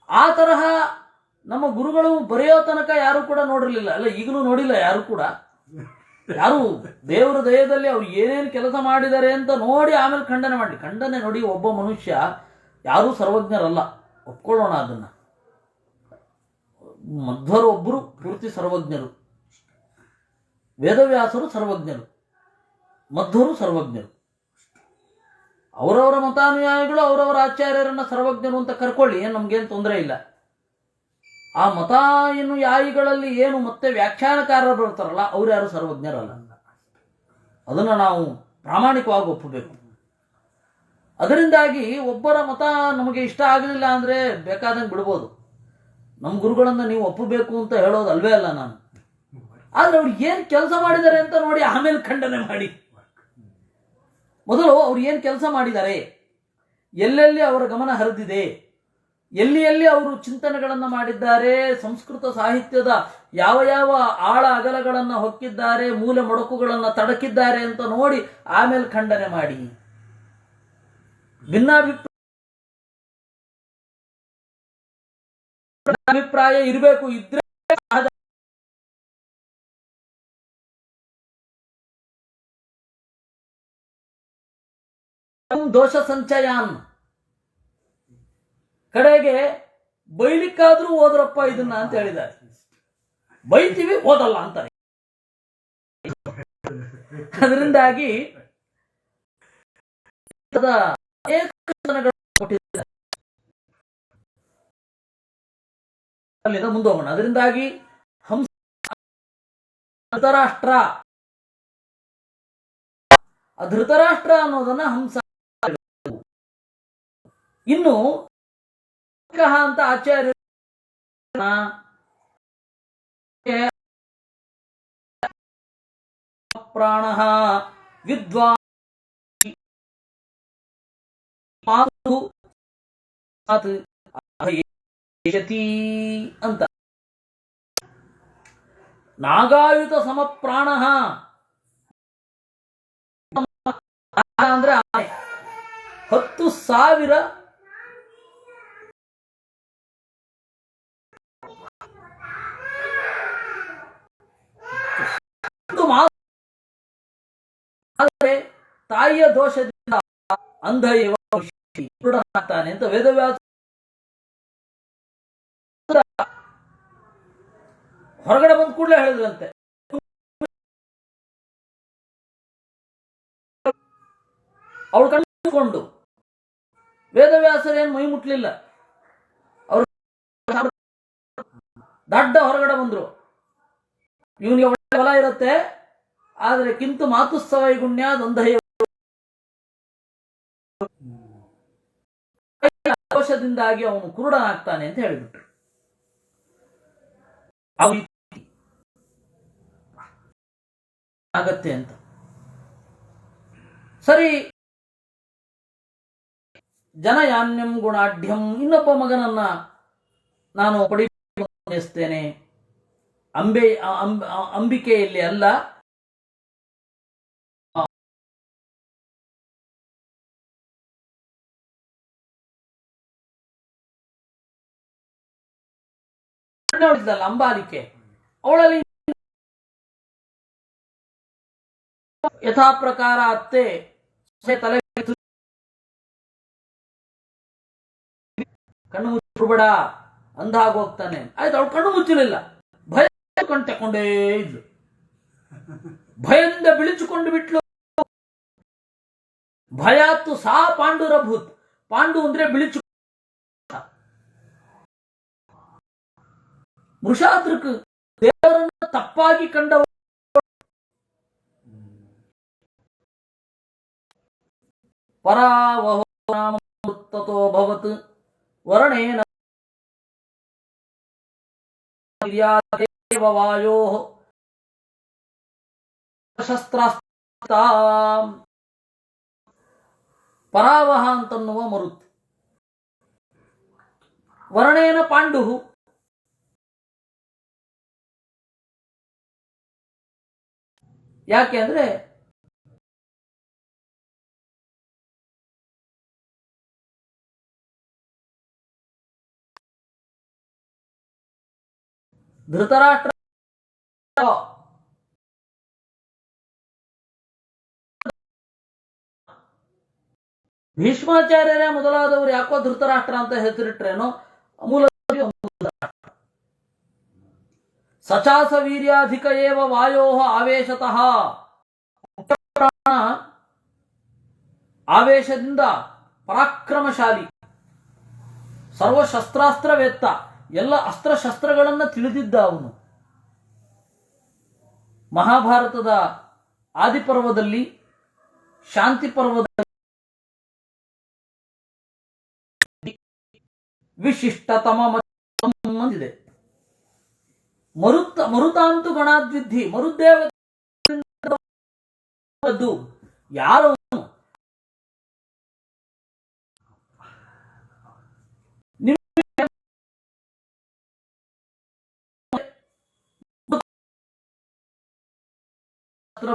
ಆ ತರಹ ನಮ್ಮ ಗುರುಗಳು ಬರೆಯೋ ತನಕ ಯಾರು ಕೂಡ ನೋಡಿರ್ಲಿಲ್ಲ, ಅಲ್ಲ ಈಗಲೂ ನೋಡಿಲ್ಲ ಯಾರು ಕೂಡ. ಯಾರು ದೇವರ ದಯದಲ್ಲಿ ಅವ್ರು ಏನೇನು ಕೆಲಸ ಮಾಡಿದ್ದಾರೆ ಅಂತ ನೋಡಿ ಆಮೇಲೆ ಖಂಡನೆ ನೋಡಿ. ಒಬ್ಬ ಮನುಷ್ಯ ಯಾರೂ ಸರ್ವಜ್ಞರಲ್ಲ, ಒಪ್ಕೊಳ್ಳೋಣ ಅದನ್ನ. ಮಧ್ವರು ಒಬ್ಬರು ಪೂರ್ತಿ ಸರ್ವಜ್ಞರು, ವೇದವ್ಯಾಸರು ಸರ್ವಜ್ಞರು, ಮಧ್ವರು ಸರ್ವಜ್ಞರು. ಅವರವರ ಮತಾನುಯಾಯಿಗಳು ಅವರವರ ಆಚಾರ್ಯರನ್ನ ಸರ್ವಜ್ಞರು ಅಂತ ಕರ್ಕೊಳ್ಳಿ, ಏನು ನಮ್ಗೇನು ತೊಂದರೆ ಇಲ್ಲ. ಆ ಮತಾನುಯಾಯಿಗಳಲ್ಲಿ ಏನು ಮತ್ತೆ ವ್ಯಾಖ್ಯಾನಕಾರರು ಬರ್ತಾರಲ್ಲ ಅವ್ರು ಯಾರು ಸರ್ವಜ್ಞರಲ್ಲ. ಅದನ್ನ ನಾವು ಪ್ರಾಮಾಣಿಕವಾಗಿ ಒಪ್ಪಬೇಕು. ಅದರಿಂದಾಗಿ ಒಬ್ಬರ ಮತ ನಮಗೆ ಇಷ್ಟ ಆಗಲಿಲ್ಲ ಅಂದ್ರೆ ಬೇಕಾದಂಗೆ ಬಿಡ್ಬೋದು. ನಮ್ಮ ಗುರುಗಳನ್ನ ನೀವು ಒಪ್ಪಬೇಕು ಅಂತ ಹೇಳೋದು ಅಲ್ವೇ ಅಲ್ಲ ನಾನು. ಆದ್ರೆ ಅವ್ರು ಏನ್ ಕೆಲಸ ಮಾಡಿದ್ದಾರೆ ಅಂತ ನೋಡಿ ಆಮೇಲೆ ಖಂಡನೆ ಮಾಡಿ. ಮೊದಲು ಅವ್ರು ಏನ್ ಕೆಲಸ ಮಾಡಿದ್ದಾರೆ, ಎಲ್ಲೆಲ್ಲಿ ಅವರ ಗಮನ ಹರಿದಿದೆ, ಎಲ್ಲಿ ಎಲ್ಲಿ ಅವರು ಚಿಂತನೆಗಳನ್ನು ಮಾಡಿದ್ದಾರೆ, ಸಂಸ್ಕೃತ ಸಾಹಿತ್ಯದ ಯಾವ ಯಾವ ಆಳ ಅಗಲಗಳನ್ನು ಹೊಕ್ಕಿದ್ದಾರೆ, ಮೂಲೆ ಮೊಡಕುಗಳನ್ನು ತಡಕಿದ್ದಾರೆ ಅಂತ ನೋಡಿ ಆಮೇಲೆ ಖಂಡನೆ ಮಾಡಿ. ಭಿನ್ನಾಭಿಪ್ರಾಯ ಇರಬೇಕು, ಇದ್ರೆ ದೋಷ ಸಂಚಯಾನ್. ಕಡೆಗೆ ಬೈಲಿಕ್ಕಾದ್ರೂ ಓದ್ರಪ್ಪ ಇದನ್ನ ಅಂತ ಹೇಳಿದ್ದಾರೆ. ಬೈತೀವಿ ಓದಲ್ಲ ಅಂತಾರೆ. ಅದರಿಂದಾಗಿ ಅಲ್ಲಿಂದ ಮುಂದೋಗೋಣ. ಅದರಿಂದಾಗಿ ಹಂಸ ಧೃತರಾಷ್ಟ್ರ, ಧೃತರಾಷ್ಟ್ರ ಅನ್ನೋದನ್ನ ಹಂಸ. ಇನ್ನು ಅಂತ ಆಚಾರ್ಯ ಪ್ರಾಣ ವಿದ್ವಾನ್ ಅಂತ. ನಾಗಾಯುತ ಸಮಪ್ರಾಣ ಅಂದ್ರೆ 10,000 ಆದರೆ ತಾಯಿಯ ದೋಷದಿಂದ ಅಂಧ ಆಗ್ತಾನೆ ಅಂತ ವೇದವ್ಯಾಸ ಹೊರಗಡೆ ಬಂದ ಕೂಡಲೇ ಹೇಳಿದ್ರಂತೆ. ಅವಳು ಕಣ್ಕೊಂಡು ವೇದವ್ಯಾಸರೇನು ಮೈ ಮುಟ್ಲಿಲ್ಲ. ಅವರು ದಡ್ಡ ಹೊರಗಡೆ ಬಂದ್ರು. ಇವನಿಗೆ ಒಳ್ಳೆ ಹೊಲ ಇರುತ್ತೆ, ಆದರೆ ಕಿಂತು ಮಾತುಸ್ತವೈಗುಣ್ಯ ದಂಧಯ ದೋಷದಿಂದಾಗಿ ಅವನು ಕುರುಡನಾಗ್ತಾನೆ ಅಂತ ಹೇಳಿಬಿಟ್ರು. ಆಗತ್ತೆ ಅಂತ. ಸರಿ, ಜನಯಾನ್ಯಂ ಗುಣಾಢ್ಯಂ, ಇನ್ನೊಬ್ಬ ಮಗನನ್ನ ನಾನು ಪಡೆಯುತ್ತೇನೆ, ಅಂಬಿಕೆಯಲ್ಲಿ ಅಲ್ಲ, ಅಂಬಾಲಿಕೆ, ಅವಳಲ್ಲಿ ಯಥಾ ಪ್ರಕಾರ ಅತ್ತೆ ತಲೆ ಕಣ್ಣು ಮುಚ್ಚಬೇಡ ಅಂದಾಗೋಗ್ತಾನೆ. ಆಯ್ತು, ಅವಳು ಕಣ್ಣು ಮುಚ್ಚಲಿಲ್ಲ, ಭಯ ಕಣ್ ತಕೊಂಡೇ ಇದ್ಲು. ಭಯದಿಂದ ಬಿಳಿಸಿಕೊಂಡು ಬಿಟ್ಲು. ಭಯಾತ್ತು ಸಾ ಪಾಂಡುರಭೂತ್. ಪಾಂಡು ಅಂದ್ರೆ ಬಿಳಿಚು. ಮೃಷಾದೃಕ್, ದೇವರನ್ನು ತಪ್ಪಾಗಿ ಕಂಡವ. ಪರಾವಹೋ ಭವತ್ ವರ್ಣೇನ ವಾಯೋ ಶಸ್ತ್ರಾಸ್ತ. ಪರಾವಹ ಅಂತನ್ನುವ ಮರುತ್, ವರ್ಣೇನ ಪಾಂಡು, ಯಾಕೆ ಅಂದ್ರೆ ಧೃತರಾಷ್ಟ್ರ ಭೀಷ್ಮಾಚಾರ್ಯರೇ ಮೊದಲಾದವರು ಯಾಕೋ ಧೃತರಾಷ್ಟ್ರ ಅಂತ ಹೆಸರಿಟ್ರೇನೋ, ಮೂಲ ಸಚಾಸ ವೀರ್ಯಾಧಿಕ ಏವ ವಾಯೋ ಆವೇಶತಃ. ಆವೇಶದಿಂದ ಪರಾಕ್ರಮಶಾಲಿ, ಸರ್ವಶಸ್ತ್ರಾಸ್ತ್ರವೇತ್ತ, ಎಲ್ಲ ಅಸ್ತ್ರಶಸ್ತ್ರಗಳನ್ನು ತಿಳಿದಿದ್ದ ಅವನು. ಮಹಾಭಾರತದ ಆದಿಪರ್ವದಲ್ಲಿ, ಶಾಂತಿ ಪರ್ವದಲ್ಲಿ ವಿಶಿಷ್ಟತಮ ಇದೆ. ಮರುತಾಂತು ಗಣಾದ್ವಿಧಿ, ಮರುದೇವ ಯಾರು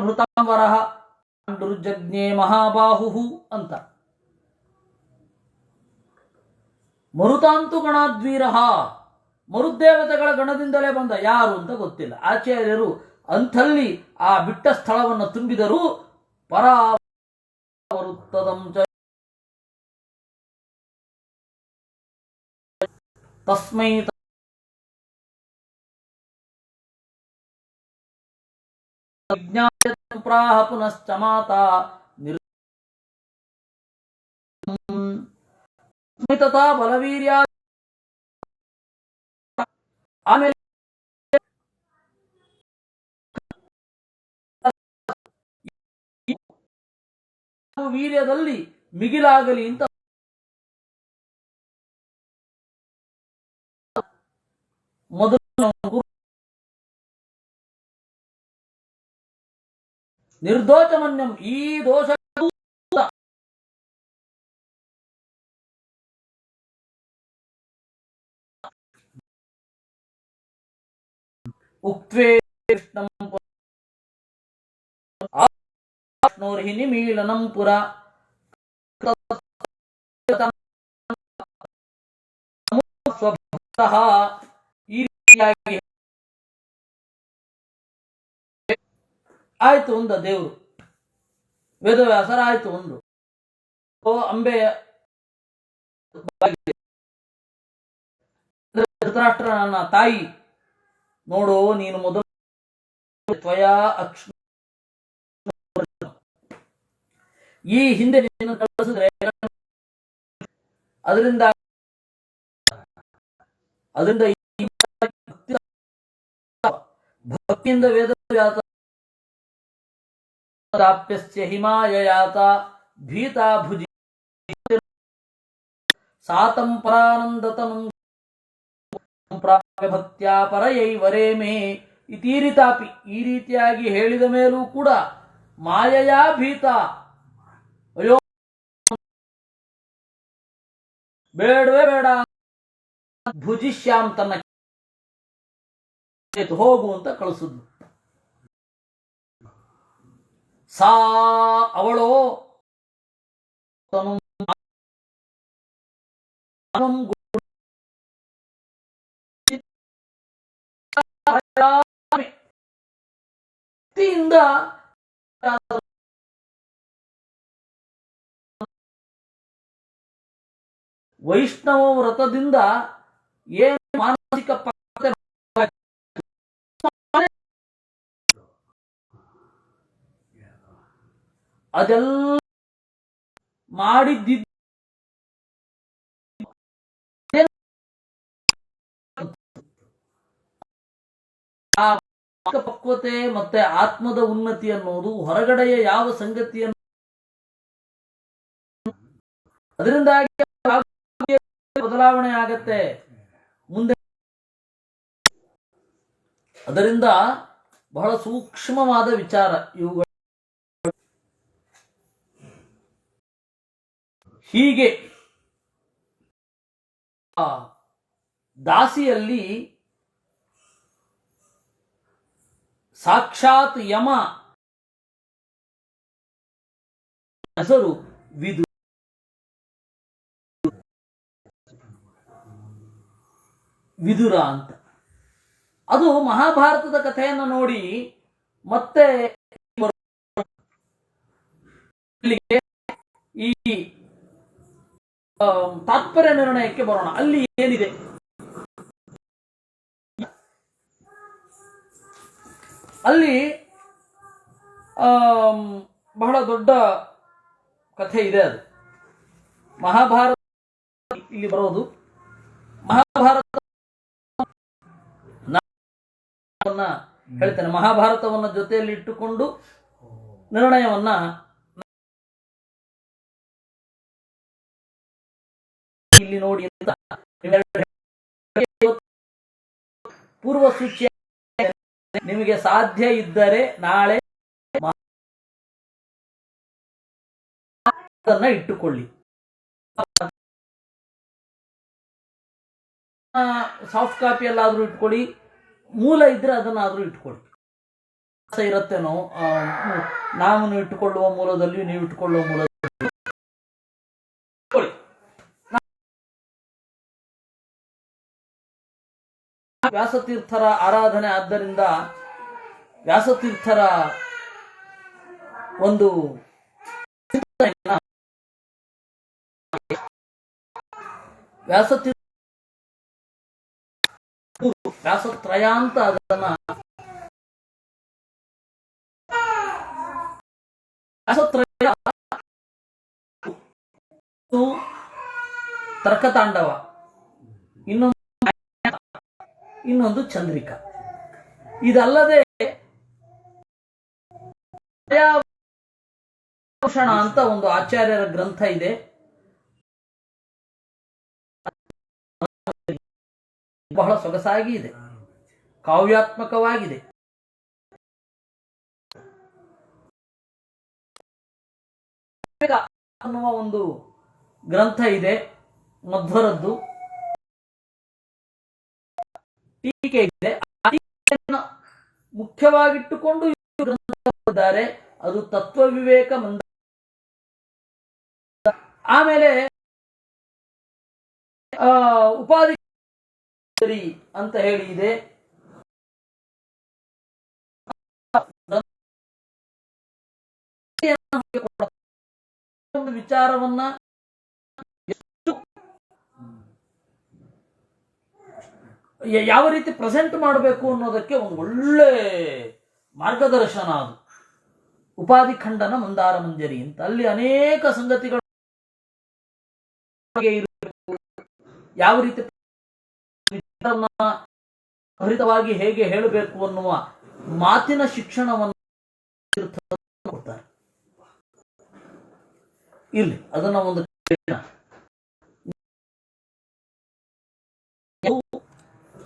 ಭೃತಾಂಬರಃ ಪಾಂಡುರ್ಜಜ್ಞೆ ಮಹಾಬಾಹು ಅಂತ. ಮರುತಾಂತು ಗಣಾದ್ವೀರ, ಮರುದೇವತೆಗಳ ಗಣದಿಂದಲೇ ಬಂದ, ಯಾರು ಅಂತ ಗೊತ್ತಿಲ್ಲ. ಆಚಾರ್ಯರು ಅಂಥಲ್ಲಿ ಆ ಬಿಟ್ಟ ಸ್ಥಳವನ್ನು ತುಂಬಿದರು. ಪರಾವೃತ್ತದಂ ತಸ್ಮೈ ಪ್ರಾಹ ಪುನಶ್ಚ ಮಾತಾ ತಥಾ ಬಲವೀರ್ಯ. ಆಮೇಲೆ ವೀರ್ಯದಲ್ಲಿ ಮಿಗಿಲಾಗಲಿ ಅಂತ ಮೊದಲು ನಿರ್ದೋಷಮನ್ಯಂ, ಈ ದೋಷ ಉಕ್ತ್ವೇ ಕೃಷ್ಣಂ ವಿಷ್ಣೋರ್ಹಿ ನಿಮೀಲನಂ ಪುರ. ಈ ರೀತಿಯಾಗಿ ಆಯ್ತು ಒಂದ ದೇವರು, ವೇದವ್ಯಾಸರ ಆಯ್ತು ಒಂದು. ಅಂಬೆಯ ಧೃತರಾಷ್ಟ್ರನ ತಾಯಿ, ನೋಡು ನೀನು ಮೊದಲು ತ್ವಯಾ ಅಕ್ಷ್ಣ ಈ ಹಿಂದೆ ನೀನು ಕಳಿಸಿದ್ರೆ ಅದರಿಂದ ಅದರಿಂದ ಭಕ್ತಿಯಿಂದ ವೇದಾಪ್ಯಸ್ಯ ಹಿಮಾಯಯಾತ ಭೀತಾ ಭುಜಿ ಸಾತಂ ಪರಾನಂದತನಂ ಪ್ರಾಪ್ಯ ಭಕ್ತ್ಯಾ ಪರಯೈವರೇಮೇ ಇತೀರಿತಾಪಿ. ಈ ರೀತಿಯಾಗಿ ಹೇಳಿದ ಮೇಲೂ ಕೂಡ ಮಾಯಯಾ ಭೀತ, ಅಯ್ಯೋ ಬೇಡವೇ ಬೇಡ, ಭುಜಿಷ್ಯಾಮ್ ತನ್ನ ಹೋಗು ಅಂತ ಕಳಿಸಿದ್ಲು. ಸಾ ಅವಳೋ ವೈಷ್ಣವ ವ್ರತದಿಂದ ಏನು ಮಾನಸಿಕ ಅದೆಲ್ಲ ಮಾಡಿದ್ದ ಪಕ್ವತೆ ಮತ್ತೆ ಆತ್ಮದ ಉನ್ನತಿ ಅನ್ನೋದು ಹೊರಗಡೆಯ ಯಾವ ಸಂಗತಿಯನ್ನು ಅದರಿಂದಾಗಿ ಬದಲಾವಣೆ ಆಗತ್ತೆ ಮುಂದೆ. ಅದರಿಂದ ಬಹಳ ಸೂಕ್ಷ್ಮವಾದ ವಿಚಾರ ಇವುಗಳು. ಹೀಗೆ ದಾಸಿಯಲ್ಲಿ ಸಾಕ್ಷಾತ್ ಯಮ ಹೆಸರು ವಿದುರ ಅಂತ. ಅದು ಮಹಾಭಾರತದ ಕಥೆಯನ್ನು ನೋಡಿ ಮತ್ತೆ ಈ ತಾತ್ಪರ್ಯ ನಿರ್ಣಯಕ್ಕೆ ಬರೋಣ. ಅಲ್ಲಿ ಏನಿದೆ, ಅಲ್ಲಿ ಬಹಳ ದೊಡ್ಡ ಕಥೆ ಇದೆ. ಅದು ಮಹಾಭಾರತ ಇಲ್ಲಿ ಬರೋದು. ಮಹಾಭಾರತ ಹೇಳ್ತೇನೆ, ಮಹಾಭಾರತವನ್ನ ಜೊತೆಯಲ್ಲಿ ಇಟ್ಟುಕೊಂಡು ನಿರ್ಣಯವನ್ನ ಇಲ್ಲಿ ನೋಡಿ ಅಂತ ಪೂರ್ವ ಸೂಚ್ಯ. ನಿಮಗೆ ಸಾಧ್ಯ ಇದ್ದರೆ ನಾಳೆ ಇಟ್ಟುಕೊಳ್ಳಿ. ಸಾಫ್ಟ್ ಕಾಪಿ ಎಲ್ಲಾದ್ರೂ ಇಟ್ಕೊಳ್ಳಿ, ಮೂಲ ಇದ್ರೆ ಅದನ್ನಾದ್ರೂ ಇಟ್ಕೊಳ್ಳಿ. ಇರತ್ತೇನೋ ನಾವು ಇಟ್ಟುಕೊಳ್ಳುವ ಮೂಲದಲ್ಲಿ ನೀವು ಇಟ್ಟುಕೊಳ್ಳುವ ಮೂಲದಲ್ಲಿ ವ್ಯಾಸತೀರ್ಥರ ಆರಾಧನೆ. ಆದ್ದರಿಂದ ವ್ಯಾಸತೀರ್ಥರ ಒಂದು ವ್ಯಾಸತ್ರಯ ಅಂತ ಅದನ್ನ ವ್ಯಾಸತ್ರಯ ತರ್ಕತಾಂಡವ, ಇನ್ನೊಂದು ಚಂದ್ರಿಕಾ. ಇದಲ್ಲದೆ ಭೂಷಣ ಅಂತ ಒಂದು ಆಚಾರ್ಯರ ಗ್ರಂಥ ಇದೆ. ಬಹಳ ಸೊಗಸಾಗಿ ಇದೆ, ಕಾವ್ಯಾತ್ಮಕವಾಗಿದೆ. ಅನ್ನುವ ಒಂದು ಗ್ರಂಥ ಇದೆ, ಮಧ್ವರದ್ದು ಟೀಕೆ ಇದೆ. ಮುಖ್ಯವಾಗಿಟ್ಟುಕೊಂಡು ಗ್ರಂಥಿದ್ದಾರೆ. ಅದು ತತ್ವ ವಿವೇಕ ಮಂದ. ಆಮೇಲೆ ಉಪಾಧಿ ಅಂತ ಹೇಳಿ ಇದೆ. ಒಂದು ವಿಚಾರವನ್ನ ಯಾವ ರೀತಿ ಪ್ರೆಸೆಂಟ್ ಮಾಡಬೇಕು ಅನ್ನೋದಕ್ಕೆ ಒಂದು ಒಳ್ಳೆ ಮಾರ್ಗದರ್ಶನ. ಅದು ಉಪಾಧಿ ಖಂಡನ ಮಂದಾರ ಮಂಜರಿ ಅಂತ. ಅಲ್ಲಿ ಅನೇಕ ಸಂಗತಿಗಳು ಯಾವ ರೀತಿ ಹರಿತವಾಗಿ ಹೇಗೆ ಹೇಳಬೇಕು ಅನ್ನುವ ಮಾತಿನ ಶಿಕ್ಷಣವನ್ನು ಕೊಡ್ತಾರೆ. ಇಲ್ಲಿ ಅದನ್ನ ಒಂದು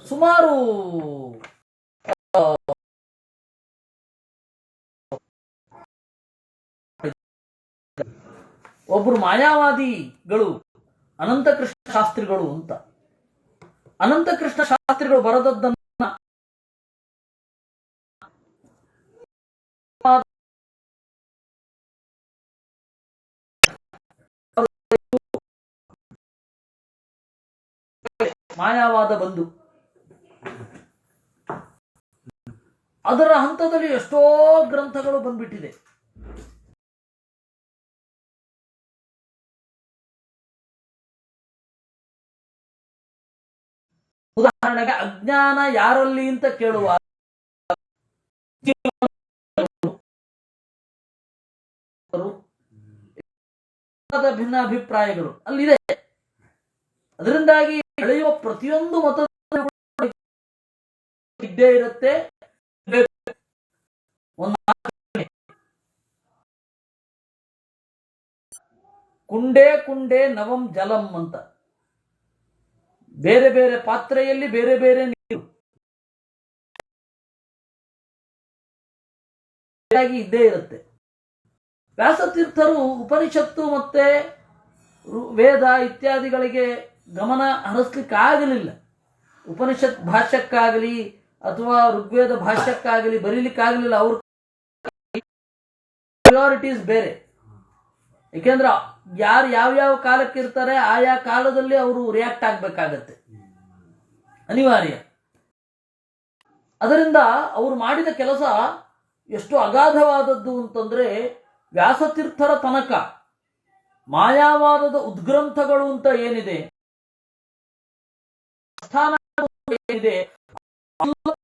ಸುಮಾರು ಒಬ್ರು ಮಾಯಾವಾದಿಗಳು ಅನಂತಕೃಷ್ಣ ಶಾಸ್ತ್ರಿಗಳು ಅಂತ. ಅನಂತಕೃಷ್ಣ ಶಾಸ್ತ್ರಿಗಳು ಬರೆದದ್ದನ್ನ ಮಾಯಾವಾದ ಬಂದು ಅದರ ಹಂತದಲ್ಲಿ ಎಷ್ಟೋ ಗ್ರಂಥಗಳು ಬಂದ್ಬಿಟ್ಟಿದೆ. ಉದಾಹರಣೆಗೆ ಅಜ್ಞಾನ ಯಾರಲ್ಲಿ ಅಂತ ಕೇಳುವ ಭಿನ್ನ ಅಭಿಪ್ರಾಯಗಳು ಅಲ್ಲಿದೆ. ಅದರಿಂದಾಗಿ ಬೆಳೆಯುವ ಪ್ರತಿಯೊಂದು ಮತ ಇದ್ದೇ ಇರುತ್ತೆ. ಕುಂಡೇ ಕುಂಡೇ ನವಂ ಜಲಂ ಅಂತ, ಬೇರೆ ಬೇರೆ ಪಾತ್ರೆಯಲ್ಲಿ ಬೇರೆ ಬೇರೆ ನೀರು ಇದ್ದೇ ಇರುತ್ತೆ. ವ್ಯಾಸತೀರ್ಥರು ಉಪನಿಷತ್ತು ಮತ್ತೆ ವೇದ ಇತ್ಯಾದಿಗಳಿಗೆ ಗಮನ ಹರಿಸ್ಲಿಕ್ಕಾಗಲಿಲ್ಲ. ಉಪನಿಷತ್ ಭಾಷ್ಯಕ್ಕಾಗಲಿ ಅಥವಾ ಋಗ್ವೇದ ಭಾಷ್ಯಕ್ಕಾಗಲಿ ಬರೀಲಿಕ್ಕಾಗಲಿಲ್ಲ. ಅವ್ರ ಪ್ರಿಯಾರಿಟೀಸ್ ಬೇರೆ. ಏಕೆಂದ್ರೆ ಯಾರು ಯಾವ್ಯಾವ ಕಾಲಕ್ಕೆ ಇರ್ತಾರೆ ಆಯಾ ಕಾಲದಲ್ಲಿ ಅವರು ರಿಯಾಕ್ಟ್ ಆಗ್ಬೇಕಾಗತ್ತೆ, ಅನಿವಾರ್ಯ. ಅದರಿಂದ ಅವರು ಮಾಡಿದ ಕೆಲಸ ಎಷ್ಟು ಅಗಾಧವಾದದ್ದು ಅಂತಂದ್ರೆ, ವ್ಯಾಸತೀರ್ಥರ ತನಕ ಮಾಯಾವಾದದ ಉದ್ಗ್ರಂಥಗಳು ಅಂತ ಏನಿದೆ, ಏನಿದೆ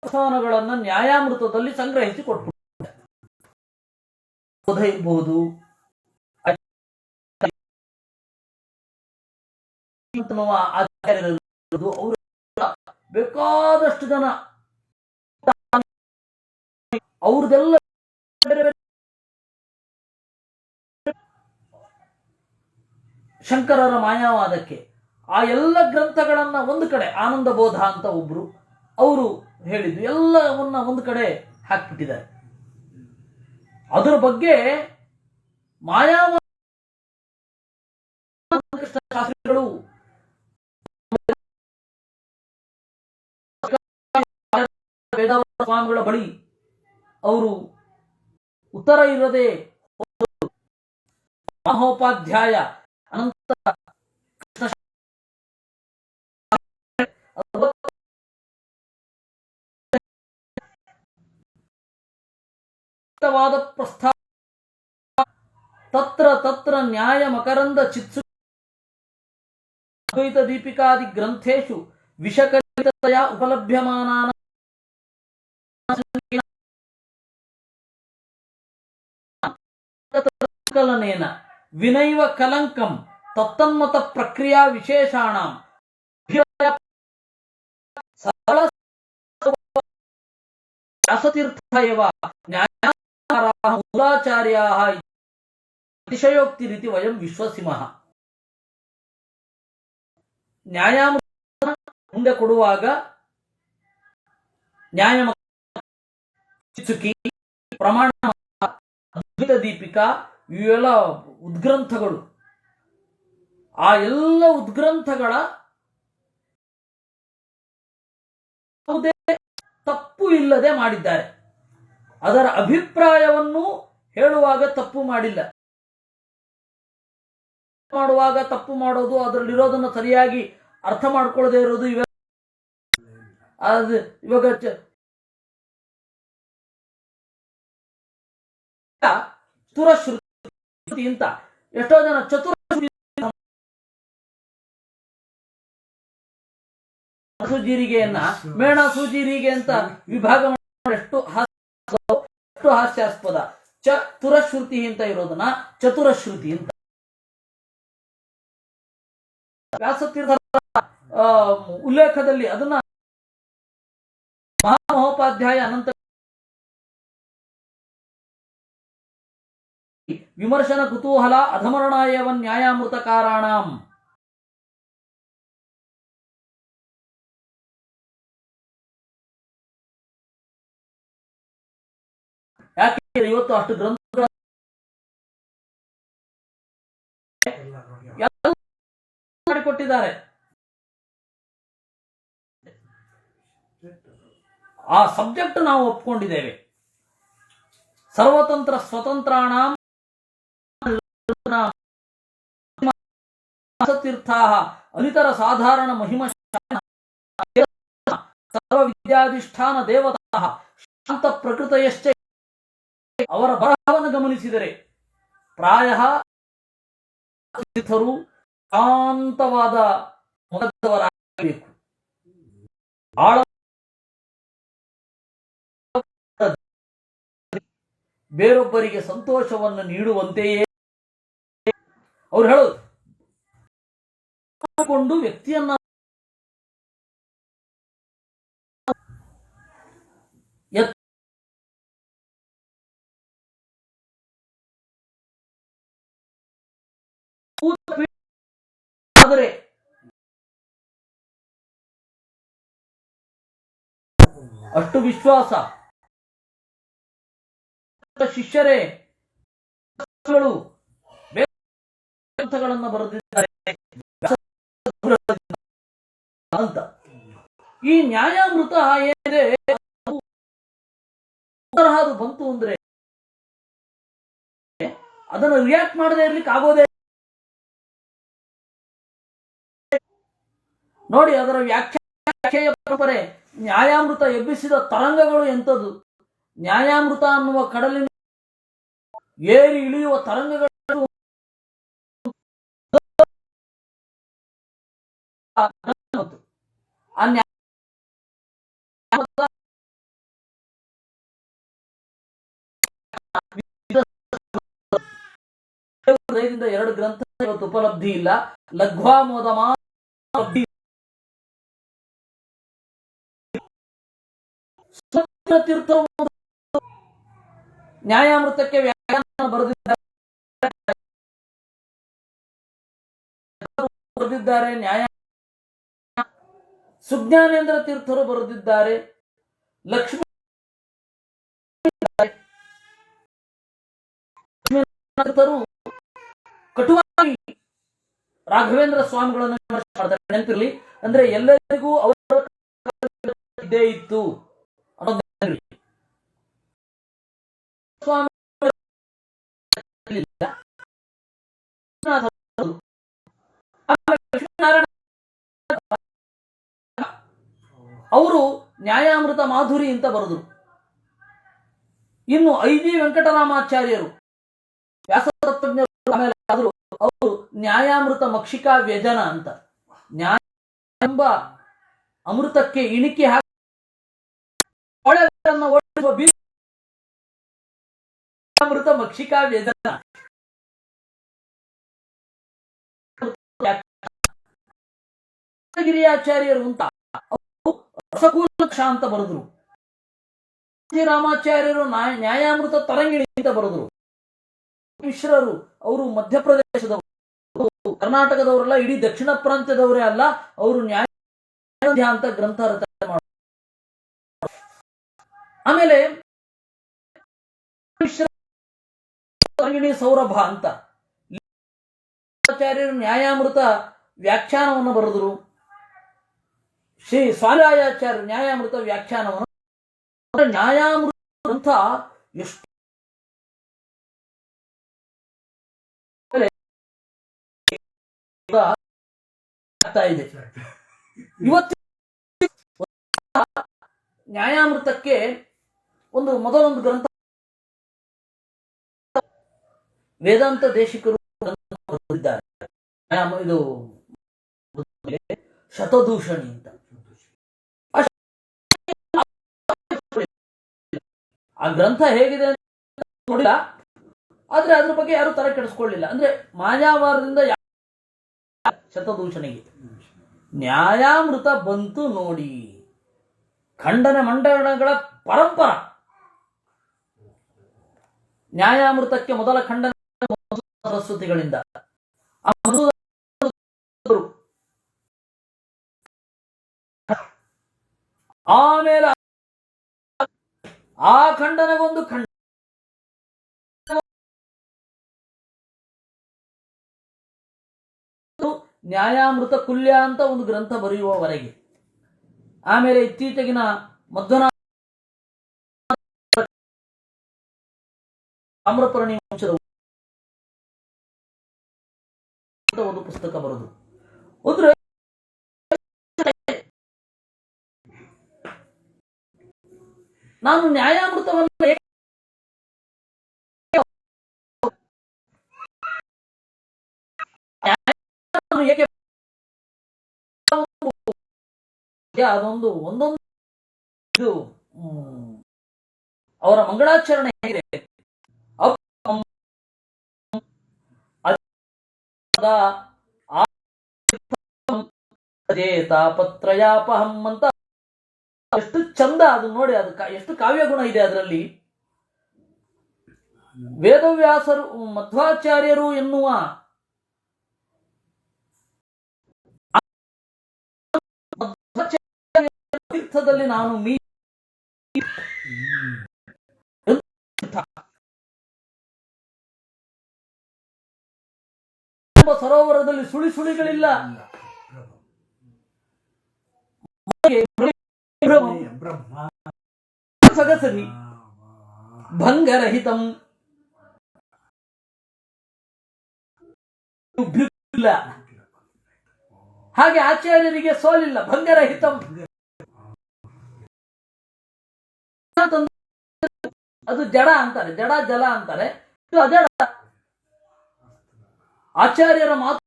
ಸ್ಥಾನಗಳನ್ನ ನ್ಯಾಯಾಮೃತದಲ್ಲಿ ಸಂಗ್ರಹಿಸಿ ಕೊಟ್ಟು ಇರಬಹುದು, ಆಚಾರ್ಯರು ಅವರು ಬೇಕಾದಷ್ಟು ಜನ ಅವ್ರದೆಲ್ಲ ಶಂಕರರ ಮಾಯಾವಾದಕ್ಕೆ ಆ ಎಲ್ಲ ಗ್ರಂಥಗಳನ್ನ ಒಂದು ಕಡೆ, ಆನಂದ ಬೋಧ ಅಂತ ಒಬ್ರು ಅವರು ಹೇಳಿದ್ದು ಎಲ್ಲವನ್ನ ಒಂದು ಕಡೆ ಹಾಕ್ಬಿಟ್ಟಿದ್ದಾರೆ. ಅದರ ಬಗ್ಗೆ ಮಾಯಾವಾದ ಶಾಸ್ತ್ರಿಗಳು ವೇದಾವರ ಸ್ವಾಮಿಗಳ ಬಳಿ ಅವರು ಉತ್ತರ ಇರದೆ ಮಹೋಪಾಧ್ಯಾಯ ಅನಂತ ಪ್ರಸ್ತಾವ ತತ್ರ ತತ್ರ ನ್ಯಾಯ ಮಕರಂದ ಚಿತ್ಸು ಅದ್ವೈತ ದೀಪಿಕಾದಿ ಗ್ರಂಥೇಶು ವಿಷಕಲಿತತೆಯ ಉಪಲಭ್ಯಮಾನಾನ ಸಂಕಲನೇನ ವಿನೈವ ಕಲಂಕಂ ತತ್ತನ್ಮತ ಪ್ರಕ್ರಿಯಾ ವಿಶೇಷಾಣಾಂ ವ್ಯಾಸತೀರ್ಥ ಏವ ನ್ಯಾಯಾಚಾರ್ಯಾಃ ಮೂಲಾಚಾರ್ಯಾಃ ಅತಿಶಯೋಕ್ತಿ ರೀತಿ ವಯಂ ವಿಶ್ವಸಿಮಃ. ನ್ಯಾಯಾಮೃತ ಮುಂದೆ ಕೊಡುವಾಗ ನ್ಯಾಯ ಚಿತ್ಸುಕಿ, ಪ್ರಮಾಣ, ಅದ್ವೈತ ದೀಪಿಕಾ ಇವೆಲ್ಲ ಉದ್ಗ್ರಂಥಗಳು. ಆ ಎಲ್ಲ ಉದ್ಗ್ರಂಥಗಳ ಯಾವುದೇ ತಪ್ಪು ಇಲ್ಲದೆ ಮಾಡಿದ್ದಾರೆ. ಅದರ ಅಭಿಪ್ರಾಯವನ್ನು ಹೇಳುವಾಗ ತಪ್ಪು ಮಾಡಿಲ್ಲ. ಮಾಡುವಾಗ ತಪ್ಪು ಮಾಡೋದು, ಅದರಲ್ಲಿರೋದನ್ನ ಸರಿಯಾಗಿ ಅರ್ಥ ಮಾಡ್ಕೊಳ್ಳದೆ ಇರೋದು, ಇವಾಗ ಚತುರಶ್ರುತಿ ಅಂತ ಎಷ್ಟೋ ಜನ ಸೂಜೀರಿಗೆಯನ್ನ ಮೇಣ ಸೂಜೀರಿಗೆ ಅಂತ ವಿಭಾಗ ಮಾಡಿ ಎಷ್ಟು ಹಾಸ್ಯಾಸ್ಪದ. ಚತುರಶ್ರುತಿ ಅಂತ ಇರೋದನ್ನ ಚತುರಶ್ರುತಿ ಅಂತ. ವ್ಯಾಸತೀರ್ಥ ಉಲ್ಲೇಖದಲ್ಲಿ ಅದನ್ನ ಮಹಾಮಹೋಪಾಧ್ಯಾಯ ಅನಂತ ವಿಮರ್ಶನ ಕುತೂಹಲ ಅಧಮರಣಾಯವನ್ ನ್ಯಾಯಾಮೃತ ಕಾರಾಣಾಂ. ಯಾಕೆ ಇವತ್ತು ಅಷ್ಟು ಗ್ರಂಥಗಳ ಮಾಡಿಕೊಟ್ಟಿದ್ದಾರೆ. ಆ ಸಬ್ಜೆಕ್ಟ್ ನಾವು ಒಪ್ಕೊಂಡಿದ್ದೇವೆ. ಸರ್ವತಂತ್ರ ಸ್ವತಂತ್ರಾಣ ತೀರ್ಥ ಅನಿತರ ಸಾಧಾರಣ ಮಹಿಮ ಸರ್ವ ವಿದ್ಯಾಧಿಷ್ಠಾನ ದೇವತಾ ಶಾಂತ ಪ್ರಕೃತಯಶ್ಚ. ಅವರ ಬರಹವನ್ನು ಗಮನಿಸಿದರೆ ಪ್ರಾಯ ತೀರ್ಥರು ಶಾಂತವಾದ ಮೊದಲವರಾಗಬೇಕು. ಬೇರೊಬ್ಬರಿಗೆ ಸಂತೋಷವನ್ನು ನೀಡುವಂತೆಯೇ ಅವ್ರು ಹೇಳೋದು ವ್ಯಕ್ತಿಯನ್ನ ಆದರೆ ಅಷ್ಟು ವಿಶ್ವಾಸ ಶಿಷ್ಯರೇ ಗ್ರಂಥಗಳನ್ನು ಬರೆದಿದ್ದಾರೆ ಅಂತ. ಈ ನ್ಯಾಯಾಮೃತ ಏನಿದೆ ಅದು ಬಂತು ಅಂದ್ರೆ ಅದನ್ನು ರಿಯಾಕ್ಟ್ ಮಾಡದೇ ಇರ್ಲಿಕ್ಕೆ ಆಗೋದೇ. ನೋಡಿ, ಅದರ ವ್ಯಾಖ್ಯೆಯ ಪರಂಪರೆ ನ್ಯಾಯಾಮೃತ ಎಬ್ಬಿಸಿದ ತರಂಗಗಳು ಎಂಥದ್ದು. ನ್ಯಾಯಾಮೃತ ಅನ್ನುವ ಕಡಲಿನ ಏರಿ ಇಳಿಯುವ ತರಂಗಗಳು ಎರಡು ಗ್ರಂಥ ಇವತ್ತು ಉಪಲಬ್ಧಿ ಇಲ್ಲ. ಲಘ್ವಾಮೋದಮ ತೀರ್ಥ ನ್ಯಾಯಾಮೃತಕ್ಕೆ ವ್ಯಾಖ್ಯಾನ ಬರೆದಿದ್ದಾರೆ. ನ್ಯಾಯ ಸುಜ್ಞಾನೇಂದ್ರ ತೀರ್ಥರು ಬರೆದಿದ್ದಾರೆ. ಲಕ್ಷ್ಮೀ ತೀರ್ಥರು ಕಟುವಾಗಿ ರಾಘವೇಂದ್ರ ಸ್ವಾಮಿಗಳನ್ನು ವಿಮರ್ಶೆ ಮಾಡ್ತಾರೆ. ನೆನಪಿರ್ಲಿ, ಅಂದ್ರೆ ಎಲ್ಲರಿಗೂ ಅವರ ಇದ್ದೇ ಇತ್ತು ಅನ್ನೋದು. ಅವರು ನ್ಯಾಯಾಮೃತ ಮಾಧುರಿ ಅಂತ ಬರೆದರು. ಇನ್ನು ಐ.ಜಿ. ವೆಂಕಟರಾಮಾಚಾರ್ಯರು ವ್ಯಾಸತತ್ವಜ್ಞರು ಆಮೇಲೆ ಆದರೂ ಅವರು ನ್ಯಾಯಾಮೃತ ಮಕ್ಷಿಕಾ ವ್ಯಜನ ಅಂತ, ನ್ಯಾಯ ಎಂಬ ಅಮೃತಕ್ಕೆ ಇಣಿಕೆ ಹಾಕಿ ಅಮೃತ ಮಕ್ಷಿಕಾ ವ್ಯಜನ. ಗಿರಿಯಾಚಾರ್ಯರು ಅಂತ ರಸಕೂಲಕ್ಷ ಅಂತ ಬರೆದ್ರು. ರಾಮಾಚಾರ್ಯರು ನ್ಯಾಯಾಮೃತ ತರಂಗಿಣಿ ಅಂತ ಬರೆದ್ರು. ಮಿಶ್ರರು ಅವರು ಮಧ್ಯಪ್ರದೇಶದವರು, ಕರ್ನಾಟಕದವರಲ್ಲ, ಇಡೀ ದಕ್ಷಿಣ ಪ್ರಾಂತ್ಯದವರೇ ಅಲ್ಲ. ಅವರು ನ್ಯಾಯ ಅಂತ ಗ್ರಂಥ ರಚನೆ ಮಾಡ. ಆಮೇಲೆ ತರಂಗಿಣಿ ಸೌರಭ ಅಂತ ಆಚಾರ್ಯರು ನ್ಯಾಯಾಮೃತ ವ್ಯಾಖ್ಯಾನವನ್ನು ಬರೆದರು. ಶ್ರೀ ಸ್ವಾಮಿರಾಯಾಚಾರ್ಯರು ನ್ಯಾಯಾಮೃತ ವ್ಯಾಖ್ಯಾನವನ್ನು. ನ್ಯಾಯಾಮೃತ ಗ್ರಂಥ ಎಷ್ಟು ಇದೆ ಇವತ್ತು. ನ್ಯಾಯಾಮೃತಕ್ಕೆ ಮೊದಲೊಂದು ಗ್ರಂಥ ವೇದಾಂತ ದೇಶಿಕರು ಬರೆದಿದ್ದಾರೆ. ಇದು ಶತದೂಷಣಿ ಅಂತ. ಆ ಗ್ರಂಥ ಹೇಗಿದೆ ನೋಡಿಲ್ಲ, ಆದ್ರೆ ಅದ್ರ ಬಗ್ಗೆ ಯಾರು ತರ ಕೆಡಿಸ್ಕೊಳ್ಳಿಲ್ಲ. ಅಂದ್ರೆ ಮಾಯಾವಾರದಿಂದ ಶತದೂಷಣೆಗೆ ನ್ಯಾಯಾಮೃತ ಬಂತು ನೋಡಿ. ಖಂಡನೆ ಮಂಡನಗಳ ಪರಂಪರ. ನ್ಯಾಯಾಮೃತಕ್ಕೆ ಮೊದಲ ಖಂಡನೆ ಸರಸ್ವತಿಗಳಿಂದ, ಆಮೇಲೆ ಆ ಖಂಡನೆಗೊಂದು ಖಂಡ, ನ್ಯಾಯಾಮೃತ ಕುಲ್ಯ ಅಂತ ಒಂದು ಗ್ರಂಥ ಬರೆಯುವವರೆಗೆ. ಆಮೇಲೆ ಇತ್ತೀಚೆಗಿನ ಮಧ್ವನ ತಾಮ್ರಪರ್ಣಿ ವಂಶದ ಒಂದು ಪುಸ್ತಕ ಬರೋದು. ಅಂದ್ರೆ ನಾನು ನ್ಯಾಯಾಮೃತವನ್ನು ಏಕೆ ಅದೊಂದು ಒಂದೊಂದು ಇದು ಅವರ ಮಂಗಳಾಚರಣೆ ಹೇಗಿದೆ. ತಾಪತ್ರಯಾಪಹಂ ಅಂತ ಎಷ್ಟು ಚಂದ ಅದು ನೋಡಿ. ಅದು ಎಷ್ಟು ಕಾವ್ಯ ಗುಣ ಇದೆ ಅದರಲ್ಲಿ. ವೇದವ್ಯಾಸರು ಮಧ್ವಾಚಾರ್ಯರು ಎನ್ನುವ ತೀರ್ಥದಲ್ಲಿ ನಾನು ಸರೋವರದಲ್ಲಿ ಸುಳಿ ಸುಳಿಗಳಿಲ್ಲ. ಸಗಸರಿ ಭಂಗರಹಿತಂ ಇಲ್ಲ. ಹಾಗೆ ಆಚಾರ್ಯರಿಗೆ ಸೋಲಿಲ್ಲ, ಭಂಗರಹಿತಂ. ಅದು ಜಡ ಅಂತಾರೆ, ಜಡ ಜಲ ಅಂತಾರೆ, ಇದು ಅಜಡ. ಆಚಾರ್ಯರ ಮಾತು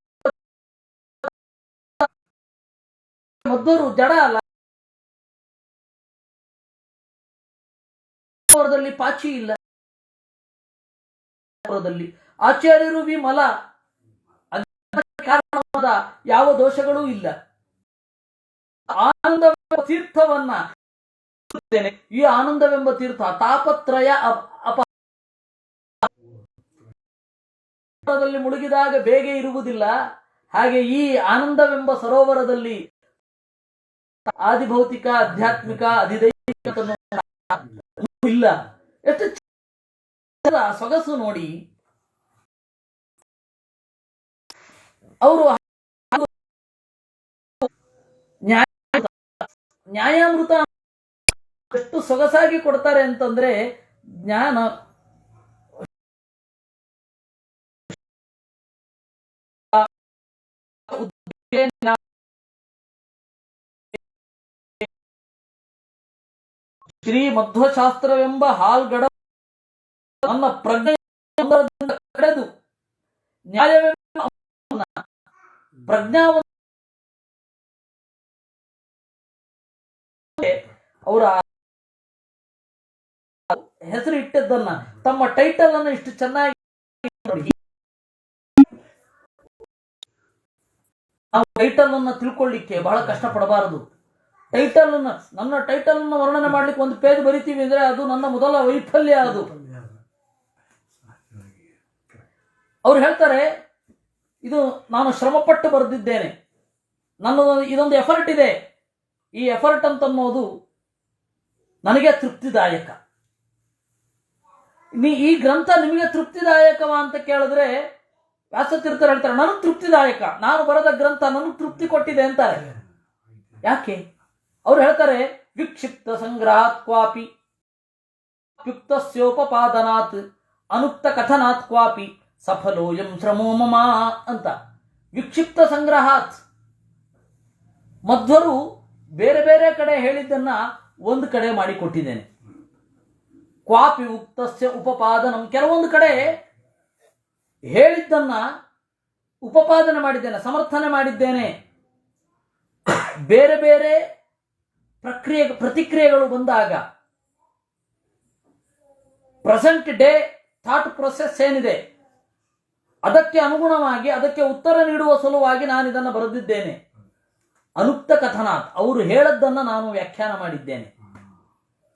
ಮಧ್ವರು ಜಡ ಅಲ್ಲ. ಪಾಚಿ ಇಲ್ಲ. ಆಚಾರ್ಯರು ವಿಮಲ, ಕಾರಣವಾದ ಯಾವ ದೋಷಗಳೂ ಇಲ್ಲ. ಆನಂದವೆಂಬ ತೀರ್ಥವನ್ನ, ಈ ಆನಂದವೆಂಬ ತೀರ್ಥ ತಾಪತ್ರಯ ಅಪದಲ್ಲಿ ಮುಳುಗಿದಾಗ ಬೇಗ ಇರುವುದಿಲ್ಲ. ಹಾಗೆ ಈ ಆನಂದವೆಂಬ ಸರೋವರದಲ್ಲಿ ಆದಿಭೌತಿಕ, ಆಧ್ಯಾತ್ಮಿಕ, ಅಧಿದೈವಿಕ ಇಲ್ಲ. ಎಷ್ಟು ಸೊಗಸು ನೋಡಿ. ಅವರು ನ್ಯಾಯಾಮೃತ ಎಷ್ಟು ಸೊಗಸಾಗಿ ಕೊಡ್ತಾರೆ ಅಂತಂದ್ರೆ, ಜ್ಞಾನ ಶ್ರೀ ಮಧ್ವಶಾಸ್ತ್ರವೆಂಬ ಹಾಲ್ಗಡ ನನ್ನ ಪ್ರಜ್ಞೆ ಕಡೆದು ನ್ಯಾಯವೆಂಬ ಪ್ರಜ್ಞಾವ ಅವರ ಹೆಸರು ಇಟ್ಟದ್ದನ್ನ, ತಮ್ಮ ಟೈಟಲ್ ಅನ್ನು ಇಷ್ಟು ಚೆನ್ನಾಗಿ ನಾವು ಟೈಟಲ್ ಅನ್ನ ತಿಳ್ಕೊಳ್ಳಿಕ್ಕೆ ಬಹಳ ಕಷ್ಟಪಡಬಾರದು. ಟೈಟಲ್ ಅನ್ನ, ನನ್ನ ಟೈಟಲ್ ಅನ್ನು ವರ್ಣನೆ ಮಾಡ್ಲಿಕ್ಕೆ ಒಂದು ಪೇಜ್ ಬರಿತೀವಿ ಅಂದ್ರೆ ಅದು ನನ್ನ ಮೊದಲ ವೈಫಲ್ಯ. ಅದು ಅವ್ರು ಹೇಳ್ತಾರೆ, ಇದು ನಾನು ಶ್ರಮಪಟ್ಟು ಬರೆದಿದ್ದೇನೆ, ನನ್ನ ಇದೊಂದು ಎಫರ್ಟ್ ಇದೆ. ಈ ಎಫರ್ಟ್ ಅಂತನ್ನೋದು ನನಗೆ ತೃಪ್ತಿದಾಯಕ. ಈ ಗ್ರಂಥ ನಿಮಗೆ ತೃಪ್ತಿದಾಯಕವಾ ಅಂತ ಕೇಳಿದ್ರೆ ವ್ಯಾಸತೀರ್ಥರು ಹೇಳ್ತಾರೆ, ನನಗೆ ತೃಪ್ತಿದಾಯಕ, ನಾನು ಬರೆದ ಗ್ರಂಥ ನನಗೆ ತೃಪ್ತಿ ಕೊಟ್ಟಿದೆ ಅಂತಾರೆ. ಯಾಕೆ? ಅವ್ರು ಹೇಳ್ತಾರೆ, ವಿಕ್ಷಿಪ್ತ ಸಂಗ್ರಹಾತ್ ಕ್ವಾಪಿ ಯುಕ್ತಸ್ಯೋಪಪಾದನಾತ್ ಅನುಕ್ತ ಕಥನಾತ್ ಕ್ವಾಪಿ ಸಫಲೋಯಂ ಶ್ರಮೋ ಮಮ ಅಂತ. ವಿಕ್ಷಿಪ್ತ ಸಂಗ್ರಹಾತ್, ಮಧ್ವರು ಬೇರೆ ಬೇರೆ ಕಡೆ ಹೇಳಿದ್ದನ್ನ ಒಂದು ಕಡೆ ಮಾಡಿಕೊಟ್ಟಿದ್ದೇನೆ. ಕ್ವಾಪಿ ಉಕ್ತಸ್ಯ ಉಪಪಾದನಂ, ಕೆಲವೊಂದು ಕಡೆ ಹೇಳಿದ್ದನ್ನ ಉಪಪಾದನೆ ಮಾಡಿದ್ದೇನೆ, ಸಮರ್ಥನೆ ಮಾಡಿದ್ದೇನೆ. ಬೇರೆ ಬೇರೆ ಪ್ರತಿಕ್ರಿಯೆಗಳು ಬಂದಾಗ, ಪ್ರೆಸೆಂಟ್ ಡೇ ಥಾಟ್ ಪ್ರೊಸೆಸ್ ಏನಿದೆ ಅದಕ್ಕೆ ಅನುಗುಣವಾಗಿ ಅದಕ್ಕೆ ಉತ್ತರ ನೀಡುವ ಸಲುವಾಗಿ ನಾನು ಇದನ್ನು ಬರೆದಿದ್ದೇನೆ. ಅನುಕ್ತ ಕಥನಾತ್, ಅವರು ಹೇಳದ್ದನ್ನು ನಾನು ವ್ಯಾಖ್ಯಾನ ಮಾಡಿದ್ದೇನೆ.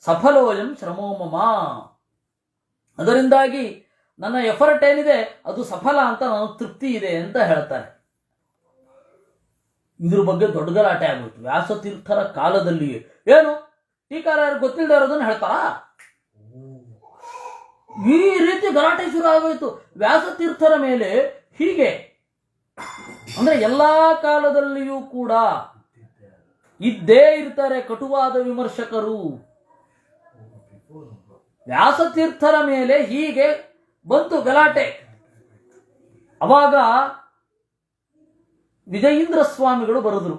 ಸಫಲೋಯಂ ಶ್ರಮೋ ಮಮ, ಅದರಿಂದಾಗಿ ನನ್ನ ಎಫರ್ಟ್ ಏನಿದೆ ಅದು ಸಫಲ ಅಂತ ನನಗೆ ತೃಪ್ತಿ ಇದೆ ಅಂತ ಹೇಳ್ತಾರೆ. ಇದ್ರ ಬಗ್ಗೆ ದೊಡ್ಡ ಗಲಾಟೆ ಆಗೋಯ್ತು ವ್ಯಾಸತೀರ್ಥರ ಕಾಲದಲ್ಲಿಯೇ. ಏನು ಟೀಕಾರಾಯರು ಗೊತ್ತಿಲ್ಲದೆ ಇರೋದನ್ನು ಹೇಳ್ತಾರಾ? ಈ ರೀತಿ ಗಲಾಟೆ ಶುರು ಆಗೋಯ್ತು ವ್ಯಾಸತೀರ್ಥರ ಮೇಲೆ. ಹೀಗೆ ಅಂದ್ರೆ ಎಲ್ಲಾ ಕಾಲದಲ್ಲಿಯೂ ಕೂಡ ಇದ್ದೇ ಇರ್ತಾರೆ ಕಟುವಾದ ವಿಮರ್ಶಕರು. ವ್ಯಾಸತೀರ್ಥರ ಮೇಲೆ ಹೀಗೆ ಬಂತು ಗಲಾಟೆ. ಅವಾಗ ವಿಜಯೀಂದ್ರ ಸ್ವಾಮಿಗಳು ಬರೆದ್ರು.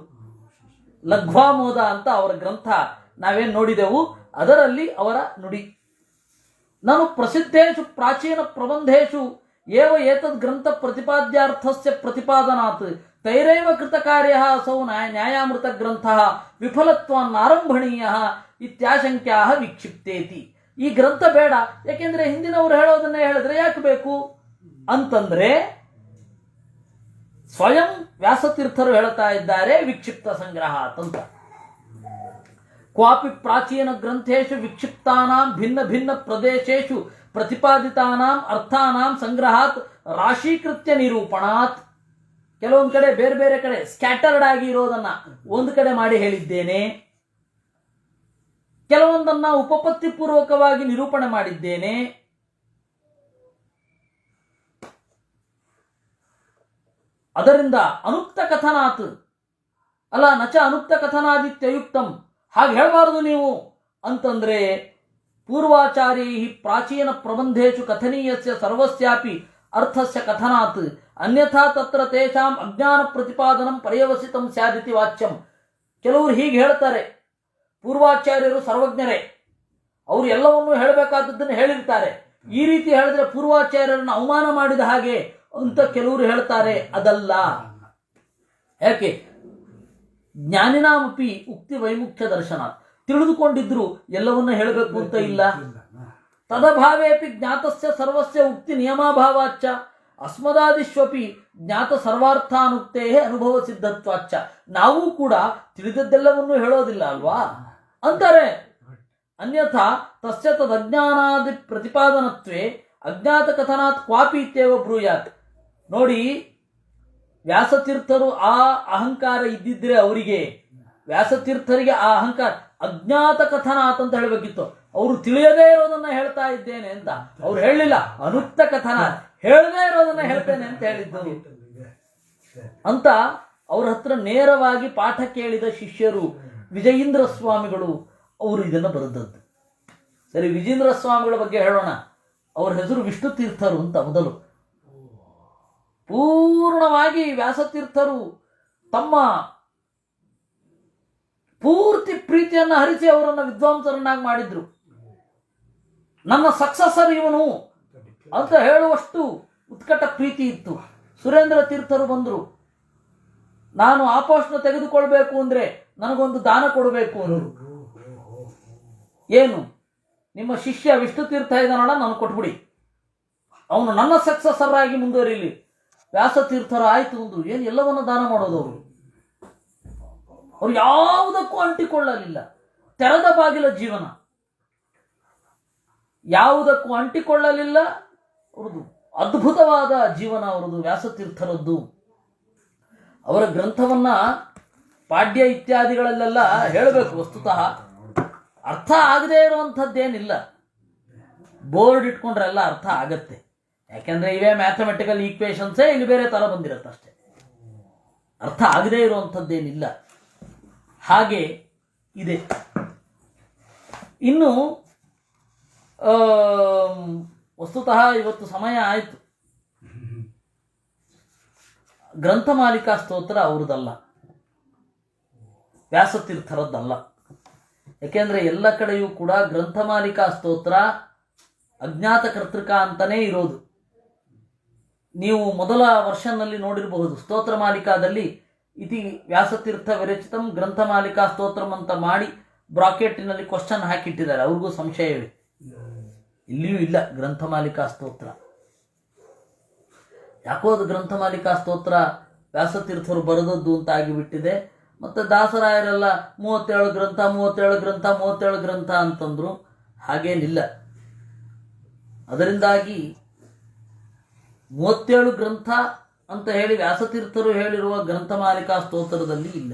ಲಘ್ವಾಮೋದ ಅಂತ ಅವರ ಗ್ರಂಥ ನಾವೇನು ನೋಡಿದೆವು, ಅದರಲ್ಲಿ ಅವರ ನುಡಿ. ನಾನು ಪ್ರಸಿದ್ಧೇಶು ಪ್ರಾಚೀನ ಪ್ರಬಂಧೇಶು ಏವ ಏತದ್ ಗ್ರಂಥ ಪ್ರತಿಪಾದ್ಯಾರ್ಥಸ್ಯ ಪ್ರತಿಪಾದನಾತ್ ತೈರೇವ ಕೃತ ಕಾರ್ಯ ಅಸೌ ನ್ಯಾಯಾಮೃತ ಗ್ರಂಥ ವಿಫಲತ್ವಾನ್ನಾರಂಭಣೀಯ ಇತ್ಯಾಶಂಕ್ಯಾ ವಿಕ್ಷಿಪ್ತೇತಿ. ಈ ಗ್ರಂಥ ಬೇಡ, ಯಾಕೆಂದ್ರೆ ಹಿಂದಿನವರು ಹೇಳೋದನ್ನೇ ಹೇಳಿದ್ರೆ ಯಾಕೆ ಬೇಕು ಅಂತಂದ್ರೆ ಸ್ವಯಂ ವ್ಯಾಸತೀರ್ಥರು ಹೇಳ್ತಾ ಇದ್ದಾರೆ ವಿಕ್ಷಿಪ್ತ ಸಂಗ್ರಹ ಅಂತ. ಕ್ವಾಪಿ ಪ್ರಾಚೀನ ಗ್ರಂಥೇಶು ವಿಕ್ಷಿಪ್ತಾನಾಂ ಭಿನ್ನ ಭಿನ್ನ ಪ್ರದೇಶೇಶು ಪ್ರತಿಪಾದಿತಾನಾಂ ಅರ್ಥಾನಾಂ ಸಂಗ್ರಹಾತ್ ರಾಶೀಕೃತ್ಯ ನಿರೂಪಣಾತ್. ಕೆಲವೊಂದು ಕಡೆ ಬೇರೆ ಬೇರೆ ಕಡೆ ಸ್ಕ್ಯಾಟರ್ಡ್ ಆಗಿ ಇರೋದನ್ನ ಒಂದು ಕಡೆ ಮಾಡಿ ಹೇಳಿದ್ದೇನೆ, ಕೆಲವೊಂದನ್ನ ಉಪಪತ್ತಿ ಪೂರ್ವಕವಾಗಿ ನಿರೂಪಣೆ ಮಾಡಿದ್ದೇನೆ. ಅದರಿಂದ ಅನುಕ್ತ ಕಥನಾತ್ ಅಲ್ಲ ನಚ ಅನುಕ್ತ ಕಥನಾದಿತ್ಯಯುಕ್ತಂ, ಹಾಗೆ ಹೇಳಬಾರದು ನೀವು ಅಂತಂದ್ರೆ ಪೂರ್ವಾಚಾರ್ಯೈ ಪ್ರಾಚೀನ ಪ್ರಬಂಧೇಶು ಕಥನೀಯಸ್ಯ ಸರ್ವಸ್ಯಾಪಿ ಅರ್ಥಸ್ಯ ಕಥನಾತ್ ಅನ್ಯಥಾ ತತ್ರ ತೇಷಾಂ ಅಜ್ಞಾನ ಪ್ರತಿಪಾದನಂ ಪರ್ಯವಸಿತಂ ಸ್ಯಾದಿತಿ ವಾಚ್ಯಂ. ಕೆಲವರು ಹೀಗೆ ಹೇಳ್ತಾರೆ, ಪೂರ್ವಾಚಾರ್ಯರು ಸರ್ವಜ್ಞರೇ, ಅವರು ಎಲ್ಲವನ್ನೂ ಹೇಳಬೇಕಾದದ್ದನ್ನು ಹೇಳಿರ್ತಾರೆ, ಈ ರೀತಿ ಹೇಳಿದ್ರೆ ಪೂರ್ವಾಚಾರ್ಯರನ್ನು ಅವಮಾನ ಮಾಡಿದ ಹಾಗೆ ಅಂತ ಕೆಲವರು ಹೇಳ್ತಾರೆ. ಅದಲ್ಲ. ಯಾಕೆ? ಜ್ಞಾನಿನಾಮಪಿ ಉಕ್ತಿ ವೈಮುಖ್ಯ ದರ್ಶನ, ತಿಳಿದುಕೊಂಡಿದ್ರು ಎಲ್ಲವನ್ನ ಹೇಳಬೇಕು ಅಂತ ಇಲ್ಲ. ತದಭಾವೇಪಿ ಜ್ಞಾತಸ್ಯ ಸರ್ವಸ್ಯ ಉಕ್ತಿ ನಿಯಮಾಭಾವಾಚ್ಚ ಅಸ್ಮದಾದಿಶ್ವಪಿ ಜ್ಞಾತ ಸರ್ವಾರ್ಥಾನುಕ್ತೇ ಅನುಭವ ಸಿದ್ಧತ್ವಾಚ್ಚ. ನಾವು ಕೂಡ ತಿಳಿದದ್ದೆಲ್ಲವನ್ನೂ ಹೇಳೋದಿಲ್ಲ ಅಲ್ವಾ ಅಂತಾರೆ. ಅನ್ಯಥಾ ತಸ್ಯ ತದಜ್ಞಾನಾದಿ ಪ್ರತಿಪಾದನತ್ವೇ ಅಜ್ಞಾತ ಕಥನಾತ್ ಕ್ವಾಪಿ ಇತ್ಯೇವ ಬ್ರೂಯಾತ್. ನೋಡಿ, ವ್ಯಾಸತೀರ್ಥರು ಆ ಅಹಂಕಾರ ಇದ್ದಿದ್ರೆ ಅವರಿಗೆ, ವ್ಯಾಸತೀರ್ಥರಿಗೆ ಆ ಅಹಂಕಾರ ಅಜ್ಞಾತ ಕಥನಾತ್ ಅಂತ ಹೇಳಬೇಕಿತ್ತು. ಅವರು ತಿಳಿಯದೇ ಇರೋದನ್ನ ಹೇಳ್ತಾ ಇದ್ದೇನೆ ಅಂತ ಅವ್ರು ಹೇಳಲಿಲ್ಲ. ಅನುಕ್ತ ಕಥನ, ಹೇಳದೇ ಇರೋದನ್ನ ಹೇಳ್ತೇನೆ ಅಂತ ಹೇಳಿದ್ದು ಅಂತ ಅವ್ರ ಹತ್ರ ನೇರವಾಗಿ ಪಾಠ ಕೇಳಿದ ಶಿಷ್ಯರು ವಿಜಯೀಂದ್ರ ಸ್ವಾಮಿಗಳು ಅವರು ಇದನ್ನು ಬರೆದದ್ದು. ಸರಿ, ವಿಜಯೀಂದ್ರ ಸ್ವಾಮಿಗಳ ಬಗ್ಗೆ ಹೇಳೋಣ. ಅವ್ರ ಹೆಸರು ವಿಷ್ಣು ತೀರ್ಥರು ಅಂತ ಮೊದಲು. ಪೂರ್ಣವಾಗಿ ವ್ಯಾಸತೀರ್ಥರು ತಮ್ಮ ಪೂರ್ತಿ ಪ್ರೀತಿಯನ್ನು ಹರಿಸಿ ಅವರನ್ನು ವಿದ್ವಾಂಸರನ್ನಾಗಿ ಮಾಡಿದ್ರು. ನನ್ನ ಸಕ್ಸಸರ್ ಇವನು ಅಂತ ಹೇಳುವಷ್ಟು ಉತ್ಕಟ ಪ್ರೀತಿ ಇತ್ತು. ಸುರೇಂದ್ರ ತೀರ್ಥರು ಬಂದರು, ನಾನು ಆಪೋಷಣ ತೆಗೆದುಕೊಳ್ಬೇಕು ಅಂದ್ರೆ ನನಗೊಂದು ದಾನ ಕೊಡಬೇಕು ಅಂದರು. ಏನು, ನಿಮ್ಮ ಶಿಷ್ಯ ವಿಷ್ಣು ತೀರ್ಥ ಇದ್ದಾನಲ್ಲ, ನಾನು ಕೊಟ್ಬಿಡಿ, ಅವನು ನನ್ನ ಸಕ್ಸಸರ್ ಆಗಿ ಮುಂದುವರಿಲಿ. ವ್ಯಾಸತೀರ್ಥರು ಆಯ್ತು ಅಂದ್ರು. ಏನು, ಎಲ್ಲವನ್ನ ದಾನ ಮಾಡೋದು ಅವರು. ಅವ್ರು ಯಾವುದಕ್ಕೂ ಅಂಟಿಕೊಳ್ಳಲಿಲ್ಲ. ತೆರೆದ ಬಾಗಿಲ ಜೀವನ, ಯಾವುದಕ್ಕೂ ಅಂಟಿಕೊಳ್ಳಲಿಲ್ಲ. ಅವ್ರದ್ದು ಅದ್ಭುತವಾದ ಜೀವನ ಅವರದು, ವ್ಯಾಸತೀರ್ಥರದ್ದು. ಅವರ ಗ್ರಂಥವನ್ನ ಪಾಡ್ಯ ಇತ್ಯಾದಿಗಳಲ್ಲೆಲ್ಲ ಹೇಳಬೇಕು. ವಸ್ತುತಃ ಅರ್ಥ ಆಗದೇ ಇರುವಂಥದ್ದೇನಿಲ್ಲ. ಬೋರ್ಡ್ ಇಟ್ಕೊಂಡ್ರೆಲ್ಲ ಅರ್ಥ ಆಗತ್ತೆ. ಯಾಕೆಂದ್ರೆ ಇವೇ ಮ್ಯಾಥಮೆಟಿಕಲ್ ಈಕ್ವೇಶನ್ಸೇ ಇಲ್ಲಿ ಬೇರೆ ತರ ಬಂದಿರತ್ತಷ್ಟೇ. ಅರ್ಥ ಆಗದೇ ಇರುವಂಥದ್ದೇನಿಲ್ಲ. ಹಾಗೆ ಇದೆ. ಇನ್ನು ವಸ್ತುತಃ ಇವತ್ತು ಸಮಯ ಆಯಿತು. ಗ್ರಂಥಮಾಲಿಕಾ ಸ್ತೋತ್ರ ಅವ್ರದ್ದಲ್ಲ, ವ್ಯಾಸತೀರ್ಥರದ್ದಲ್ಲ. ಯಾಕೆಂದ್ರೆ ಎಲ್ಲ ಕಡೆಯೂ ಕೂಡ ಗ್ರಂಥಮಾಲಿಕಾ ಸ್ತೋತ್ರ ಅಜ್ಞಾತ ಕರ್ತೃಕ ಅಂತಾನೇ ಇರೋದು. ನೀವು ಮೊದಲ ವರ್ಷನ್ನಲ್ಲಿ ನೋಡಿರಬಹುದು, ಸ್ತೋತ್ರ ಮಾಲಿಕಾದಲ್ಲಿ ಇತಿ ವ್ಯಾಸತೀರ್ಥ ವಿರಚಿತಂ ಗ್ರಂಥಮಾಲಿಕಾ ಸ್ತೋತ್ರಂ ಅಂತ ಮಾಡಿ ಬ್ರಾಕೆಟಿನಲ್ಲಿ ಕ್ವಶನ್ ಹಾಕಿಟ್ಟಿದ್ದಾರೆ. ಅವ್ರಿಗೂ ಸಂಶಯವಿದೆ. ಇಲ್ಲಿಯೂ ಇಲ್ಲ ಗ್ರಂಥಮಾಲಿಕಾ ಸ್ತೋತ್ರ. ಯಾಕೋ ಅದು ಗ್ರಂಥಮಾಲಿಕಾ ಸ್ತೋತ್ರ ವ್ಯಾಸತೀರ್ಥರು ಬರೆದದ್ದು ಅಂತ ಆಗಿಬಿಟ್ಟಿದೆ. ಮತ್ತು ದಾಸರಾಯರೆಲ್ಲ 37 ಗ್ರಂಥ 37 ಗ್ರಂಥ 37 ಗ್ರಂಥ ಅಂತಂದ್ರು. ಹಾಗೇನಿಲ್ಲ. ಅದರಿಂದಾಗಿ 37 ಗ್ರಂಥ ಅಂತ ಹೇಳಿ ವ್ಯಾಸತೀರ್ಥರು ಹೇಳಿರುವ ಗ್ರಂಥಮಾಲಿಕಾ ಸ್ತೋತ್ರದಲ್ಲಿ ಇಲ್ಲ.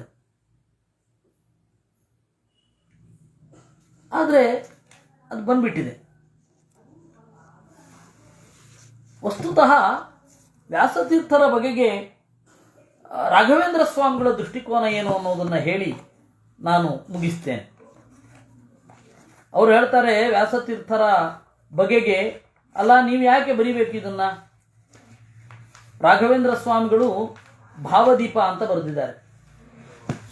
ಆದರೆ ಅದು ಬಂದ್ಬಿಟ್ಟಿದೆ. ವಸ್ತುತಃ ವ್ಯಾಸತೀರ್ಥರ ಬಗೆಗೆ ರಾಘವೇಂದ್ರ ಸ್ವಾಮಿಗಳ ದೃಷ್ಟಿಕೋನ ಏನು ಅನ್ನೋದನ್ನು ಹೇಳಿ ನಾನು ಮುಗಿಸ್ತೇನೆ. ಅವರು ಹೇಳ್ತಾರೆ ವ್ಯಾಸತೀರ್ಥರ ಬಗೆಗೆ, ಅಲ್ಲ ನೀವು ಯಾಕೆ ಬರಿಬೇಕು ಇದನ್ನು? ರಾಘವೇಂದ್ರ ಸ್ವಾಮಿಗಳು ಭಾವದೀಪ ಅಂತ ಬರೆದಿದ್ದಾರೆ.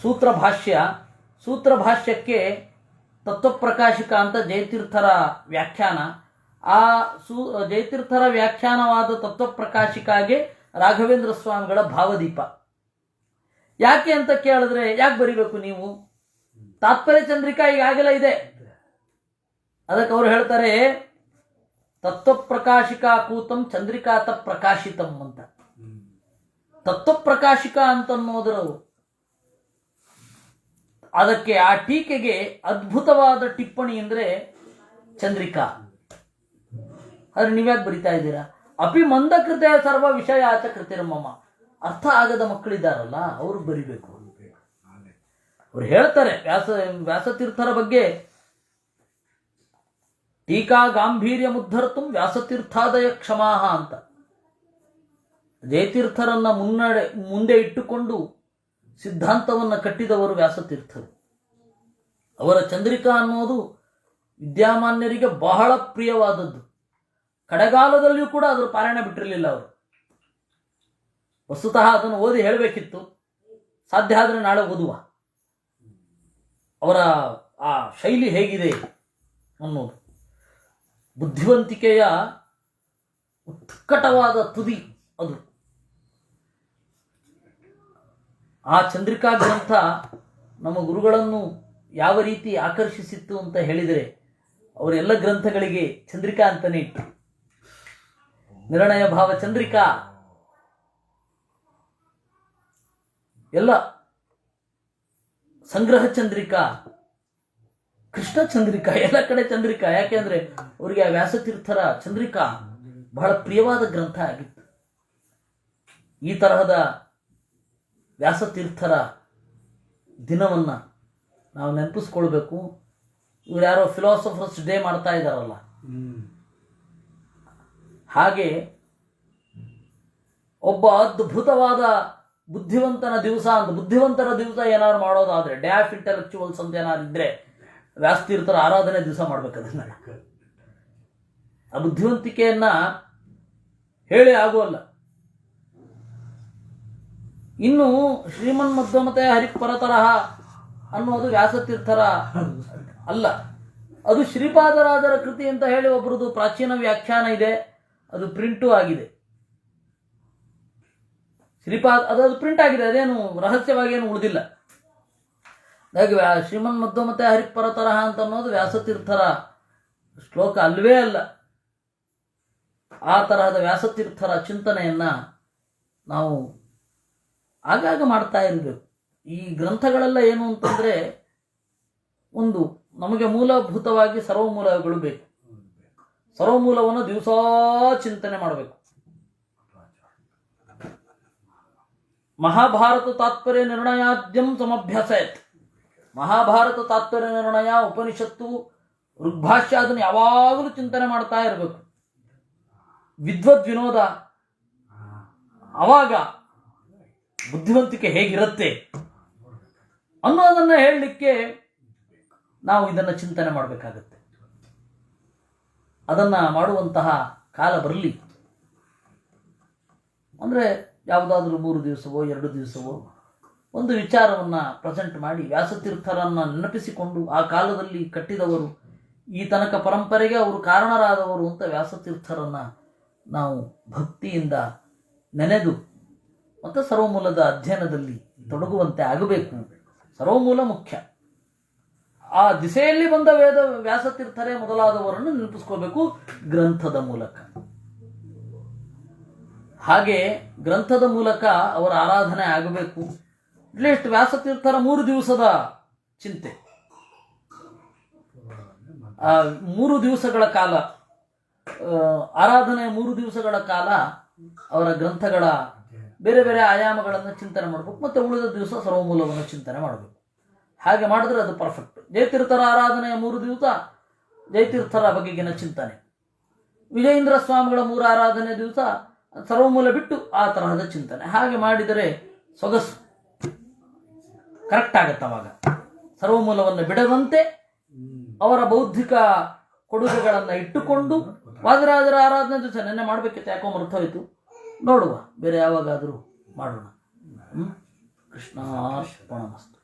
ಸೂತ್ರ ಭಾಷ್ಯಕ್ಕೆ ತತ್ವಪ್ರಕಾಶಿಕ ಅಂತ ಜಯತೀರ್ಥರ ವ್ಯಾಖ್ಯಾನ. ಆ ಜಯತೀರ್ಥರ ವ್ಯಾಖ್ಯಾನವಾದ ತತ್ವಪ್ರಕಾಶಿಕಾಗೆ ರಾಘವೇಂದ್ರ ಸ್ವಾಮಿಗಳ ಭಾವದೀಪ. ಯಾಕೆ ಅಂತ ಕೇಳಿದ್ರೆ, ಯಾಕೆ ಬರಿಬೇಕು ನೀವು? ತಾತ್ಪರ್ಯ ಚಂದ್ರಿಕಾ ಈಗಾಗಲೇ ಇದೆ. ಅದಕ್ಕೆ ಅವರು ಹೇಳ್ತಾರೆ ತತ್ವಪ್ರಕಾಶಿಕಾ ಕೂತಂ ಚಂದ್ರಿಕಾತ ಪ್ರಕಾಶಿತಂ ಅಂತ. ತತ್ವಪ್ರಕಾಶಿಕ ಅಂತನ್ನೋದ್ರ ಅದಕ್ಕೆ ಆ ಟೀಕೆಗೆ ಅದ್ಭುತವಾದ ಟಿಪ್ಪಣಿ ಅಂದರೆ ಚಂದ್ರಿಕಾ. ಆದ್ರೆ ನೀವ್ಯಾಕೆ ಬರಿತಾ ಇದ್ದೀರಾ? ಅಪಿ ಮಂದಕೃತೆ ಸರ್ವ ವಿಷಯಾಚ ಕೃತಿರ್ಮಮ. ಅರ್ಥ ಆಗದ ಮಕ್ಕಳಿದ್ದಾರಲ್ಲ, ಅವರು ಬರಿಬೇಕು. ಅವ್ರು ಹೇಳ್ತಾರೆ ವ್ಯಾಸತೀರ್ಥರ ಬಗ್ಗೆ, ಟೀಕಾ ಗಾಂಭೀರ್ಯ ಮುದ್ಧರ್ತುಂ ವ್ಯಾಸತೀರ್ಥಾದಯ ಕ್ಷಮಾಹ ಅಂತ. ಜಯತೀರ್ಥರನ್ನ ಮುಂದೆ ಇಟ್ಟುಕೊಂಡು ಸಿದ್ಧಾಂತವನ್ನು ಕಟ್ಟಿದವರು ವ್ಯಾಸತೀರ್ಥರು. ಅವರ ಚಂದ್ರಿಕಾ ಅನ್ನೋದು ವಿದ್ಯಾಮಾನ್ಯರಿಗೆ ಬಹಳ ಪ್ರಿಯವಾದದ್ದು. ಕಡೆಗಾಲದಲ್ಲಿಯೂ ಕೂಡ ಅದರ ಪಾರಾಯಣ ಬಿಟ್ಟಿರಲಿಲ್ಲ ಅವರು. ವಸ್ತುತಃ ಅದನ್ನು ಓದಿ ಹೇಳಬೇಕಿತ್ತು. ಸಾಧ್ಯ ಆದರೆ ನಾಳೆ ಓದುವ. ಅವರ ಆ ಶೈಲಿ ಹೇಗಿದೆ ಅನ್ನೋದು ಬುದ್ಧಿವಂತಿಕೆಯ ಉತ್ಕಟವಾದ ತುದಿ ಅದು. ಆ ಚಂದ್ರಿಕಾ ಗ್ರಂಥ ನಮ್ಮ ಗುರುಗಳನ್ನು ಯಾವ ರೀತಿ ಆಕರ್ಷಿಸಿತ್ತು ಅಂತ ಹೇಳಿದರೆ, ಅವರೆಲ್ಲ ಗ್ರಂಥಗಳಿಗೆ ಚಂದ್ರಿಕಾ ಅಂತಲೇ ಇಟ್ಟು. ನಿರ್ಣಯ ಭಾವ ಚಂದ್ರಿಕಾ, ಎಲ್ಲ ಸಂಗ್ರಹ ಚಂದ್ರಿಕಾ, ಕೃಷ್ಣ ಚಂದ್ರಿಕಾ, ಎಲ್ಲ ಕಡೆ ಚಂದ್ರಿಕಾ. ಯಾಕೆಂದ್ರೆ ಅವರಿಗೆ ಆ ವ್ಯಾಸತೀರ್ಥರ ಚಂದ್ರಿಕಾ ಬಹಳ ಪ್ರಿಯವಾದ ಗ್ರಂಥ ಆಗಿತ್ತು. ಈ ತರಹದ ವ್ಯಾಸತೀರ್ಥರ ದಿನವನ್ನು ನಾವು ನೆನಪಿಸ್ಕೊಳ್ಬೇಕು. ಇವ್ರು ಯಾರೋ ಫಿಲಾಸಫರ್ಸ್ ಡೇ ಮಾಡ್ತಾ ಇದ್ದಾರಲ್ಲ, ಹಾಗೆ ಒಬ್ಬ ಅದ್ಭುತವಾದ ಬುದ್ಧಿವಂತರ ದಿವಸ ಏನಾದ್ರು ಮಾಡೋದಾದ್ರೆ, ಡೇ ಆಫ್ ಇಂಟೆಲೆಕ್ಚುವಲ್ಸ್ ಅಂತ ಏನಾದ್ರು ಇದ್ರೆ ವ್ಯಾಸತೀರ್ಥರ ಆರಾಧನೆ ದಿವಸ ಮಾಡ್ಬೇಕದನ್ನ. ಆ ಬುದ್ಧಿವಂತಿಕೆಯನ್ನ ಹೇಳಿ ಆಗುವಲ್ಲ. ಇನ್ನು ಶ್ರೀಮನ್ ಮಧ್ವಮತೆ ಹರಿಪರತರಹ ಅನ್ನೋದು ವ್ಯಾಸತೀರ್ಥರ ಅಲ್ಲ, ಅದು ಶ್ರೀಪಾದರಾಜರ ಕೃತಿ ಅಂತ ಹೇಳಿ ಒಬ್ಬರದು ಪ್ರಾಚೀನ ವ್ಯಾಖ್ಯಾನ ಇದೆ. ಅದು ಪ್ರಿಂಟೂ ಆಗಿದೆ. ಅದು ಪ್ರಿಂಟ್ ಆಗಿದೆ, ಅದೇನು ರಹಸ್ಯವಾಗಿ ಏನು ಉಳಿದಿಲ್ಲ. ಹಾಗೆ ಶ್ರೀಮನ್ ಮಧ್ವಮತೆ ಹರಿಪರತರಹ ಅಂತ ಅನ್ನೋದು ವ್ಯಾಸತೀರ್ಥರ ಶ್ಲೋಕ ಅಲ್ವೇ ಅಲ್ಲ. ಆ ತರಹದ ವ್ಯಾಸತೀರ್ಥರ ಚಿಂತನೆಯನ್ನ ನಾವು ಆಗಾಗ ಮಾಡ್ತಾ ಇರಬೇಕು. ಈ ಗ್ರಂಥಗಳೆಲ್ಲ ಏನು ಅಂತಂದ್ರೆ, ಒಂದು ನಮಗೆ ಮೂಲಭೂತವಾಗಿ ಸರ್ವಮೂಲಗಳು ಬೇಕು. ಸರ್ವಮೂಲವನ್ನು ದಿವಸ ಚಿಂತನೆ ಮಾಡಬೇಕು. ಮಹಾಭಾರತ ತಾತ್ಪರ್ಯ ನಿರ್ಣಯಾದ್ಯಂ ಸಮಭ್ಯಾಸಯತ್. ಮಹಾಭಾರತ ತಾತ್ಪರ್ಯ ನಿರ್ಣಯ, ಉಪನಿಷತ್ತು, ಋಗ್ಭಾಷ್ಯ, ಅದನ್ನು ಯಾವಾಗಲೂ ಚಿಂತನೆ ಮಾಡ್ತಾ ಇರಬೇಕು. ವಿದ್ವದ್ ವಿನೋದ, ಅವಾಗ ಬುದ್ಧಿವಂತಿಕೆ ಹೇಗಿರುತ್ತೆ ಅನ್ನೋದನ್ನು ಹೇಳಲಿಕ್ಕೆ ನಾವು ಇದನ್ನು ಚಿಂತನೆ ಮಾಡಬೇಕಾಗತ್ತೆ. ಅದನ್ನು ಮಾಡುವಂತಹ ಕಾಲ ಬರಲಿ. ಅಂದರೆ ಯಾವುದಾದ್ರೂ 3 ದಿವಸವೋ 2 ದಿವಸವೋ ಒಂದು ವಿಚಾರವನ್ನು ಪ್ರೆಸೆಂಟ್ ಮಾಡಿ ವ್ಯಾಸತೀರ್ಥರನ್ನು ನೆನಪಿಸಿಕೊಂಡು, ಆ ಕಾಲದಲ್ಲಿ ಕಟ್ಟಿದವರು, ಈ ತನಕ ಪರಂಪರೆಗೆ ಅವರು ಕಾರಣರಾದವರು ಅಂತ ವ್ಯಾಸತೀರ್ಥರನ್ನು ನಾವು ಭಕ್ತಿಯಿಂದ ನೆನೆದು ಮತ್ತು ಸರ್ವಮೂಲದ ಅಧ್ಯಯನದಲ್ಲಿ ತೊಡಗುವಂತೆ ಆಗಬೇಕು. ಸರ್ವಮೂಲ ಮುಖ್ಯ. ಆ ದಿಸೆಯಲ್ಲಿ ಬಂದ ವೇದ ವ್ಯಾಸತೀರ್ಥರೇ ಮೊದಲಾದವರನ್ನು ನೆನಪಿಸ್ಕೋಬೇಕು ಗ್ರಂಥದ ಮೂಲಕ. ಹಾಗೆ ಗ್ರಂಥದ ಮೂಲಕ ಅವರ ಆರಾಧನೆ ಆಗಬೇಕು. ಅಟ್ಲೀಸ್ಟ್ ವ್ಯಾಸತೀರ್ಥರ 3 ದಿವಸದ ಚಿಂತೆ, 3 ದಿವಸಗಳ ಕಾಲ ಆರಾಧನೆ, 3 ದಿವಸಗಳ ಕಾಲ ಅವರ ಗ್ರಂಥಗಳ ಬೇರೆ ಬೇರೆ ಆಯಾಮಗಳನ್ನು ಚಿಂತನೆ ಮಾಡಬೇಕು. ಮತ್ತು ಉಳಿದ ದಿವಸ ಸರ್ವಮೂಲವನ್ನು ಚಿಂತನೆ ಮಾಡಬೇಕು. ಹಾಗೆ ಮಾಡಿದ್ರೆ ಅದು ಪರ್ಫೆಕ್ಟ್. ಜಯತೀರ್ಥರ ಆರಾಧನೆಯ 3 ದಿವಸ ಜಯತೀರ್ಥರ ಬಗೆಗಿನ ಚಿಂತನೆ, ವಿಜಯೇಂದ್ರ ಸ್ವಾಮಿಗಳ 3 ಆರಾಧನೆ ದಿವಸ ಸರ್ವಮೂಲ ಬಿಟ್ಟು ಆ ತರಹದ ಚಿಂತನೆ. ಹಾಗೆ ಮಾಡಿದರೆ ಸೊಗಸು ಕರೆಕ್ಟ್ ಆಗತ್ತೆ. ಅವಾಗ ಸರ್ವಮೂಲವನ್ನು ಬಿಡದಂತೆ ಅವರ ಬೌದ್ಧಿಕ ಕೊಡುಗೆಗಳನ್ನು ಇಟ್ಟುಕೊಂಡು ವಾದಿರಾಜರ ಆರಾಧನೆ ದಿವಸ ನೆನ್ನೆ ಮಾಡಬೇಕಿತ್ತು, ಯಾಕೋ ಮರ್ತೋಯ್ತು. ನೋಡುವ, ಬೇರೆ ಯಾವಾಗಾದರೂ ಮಾಡೋಣ. ಕೃಷ್ಣಾರ್ಪಣಮಸ್ತು.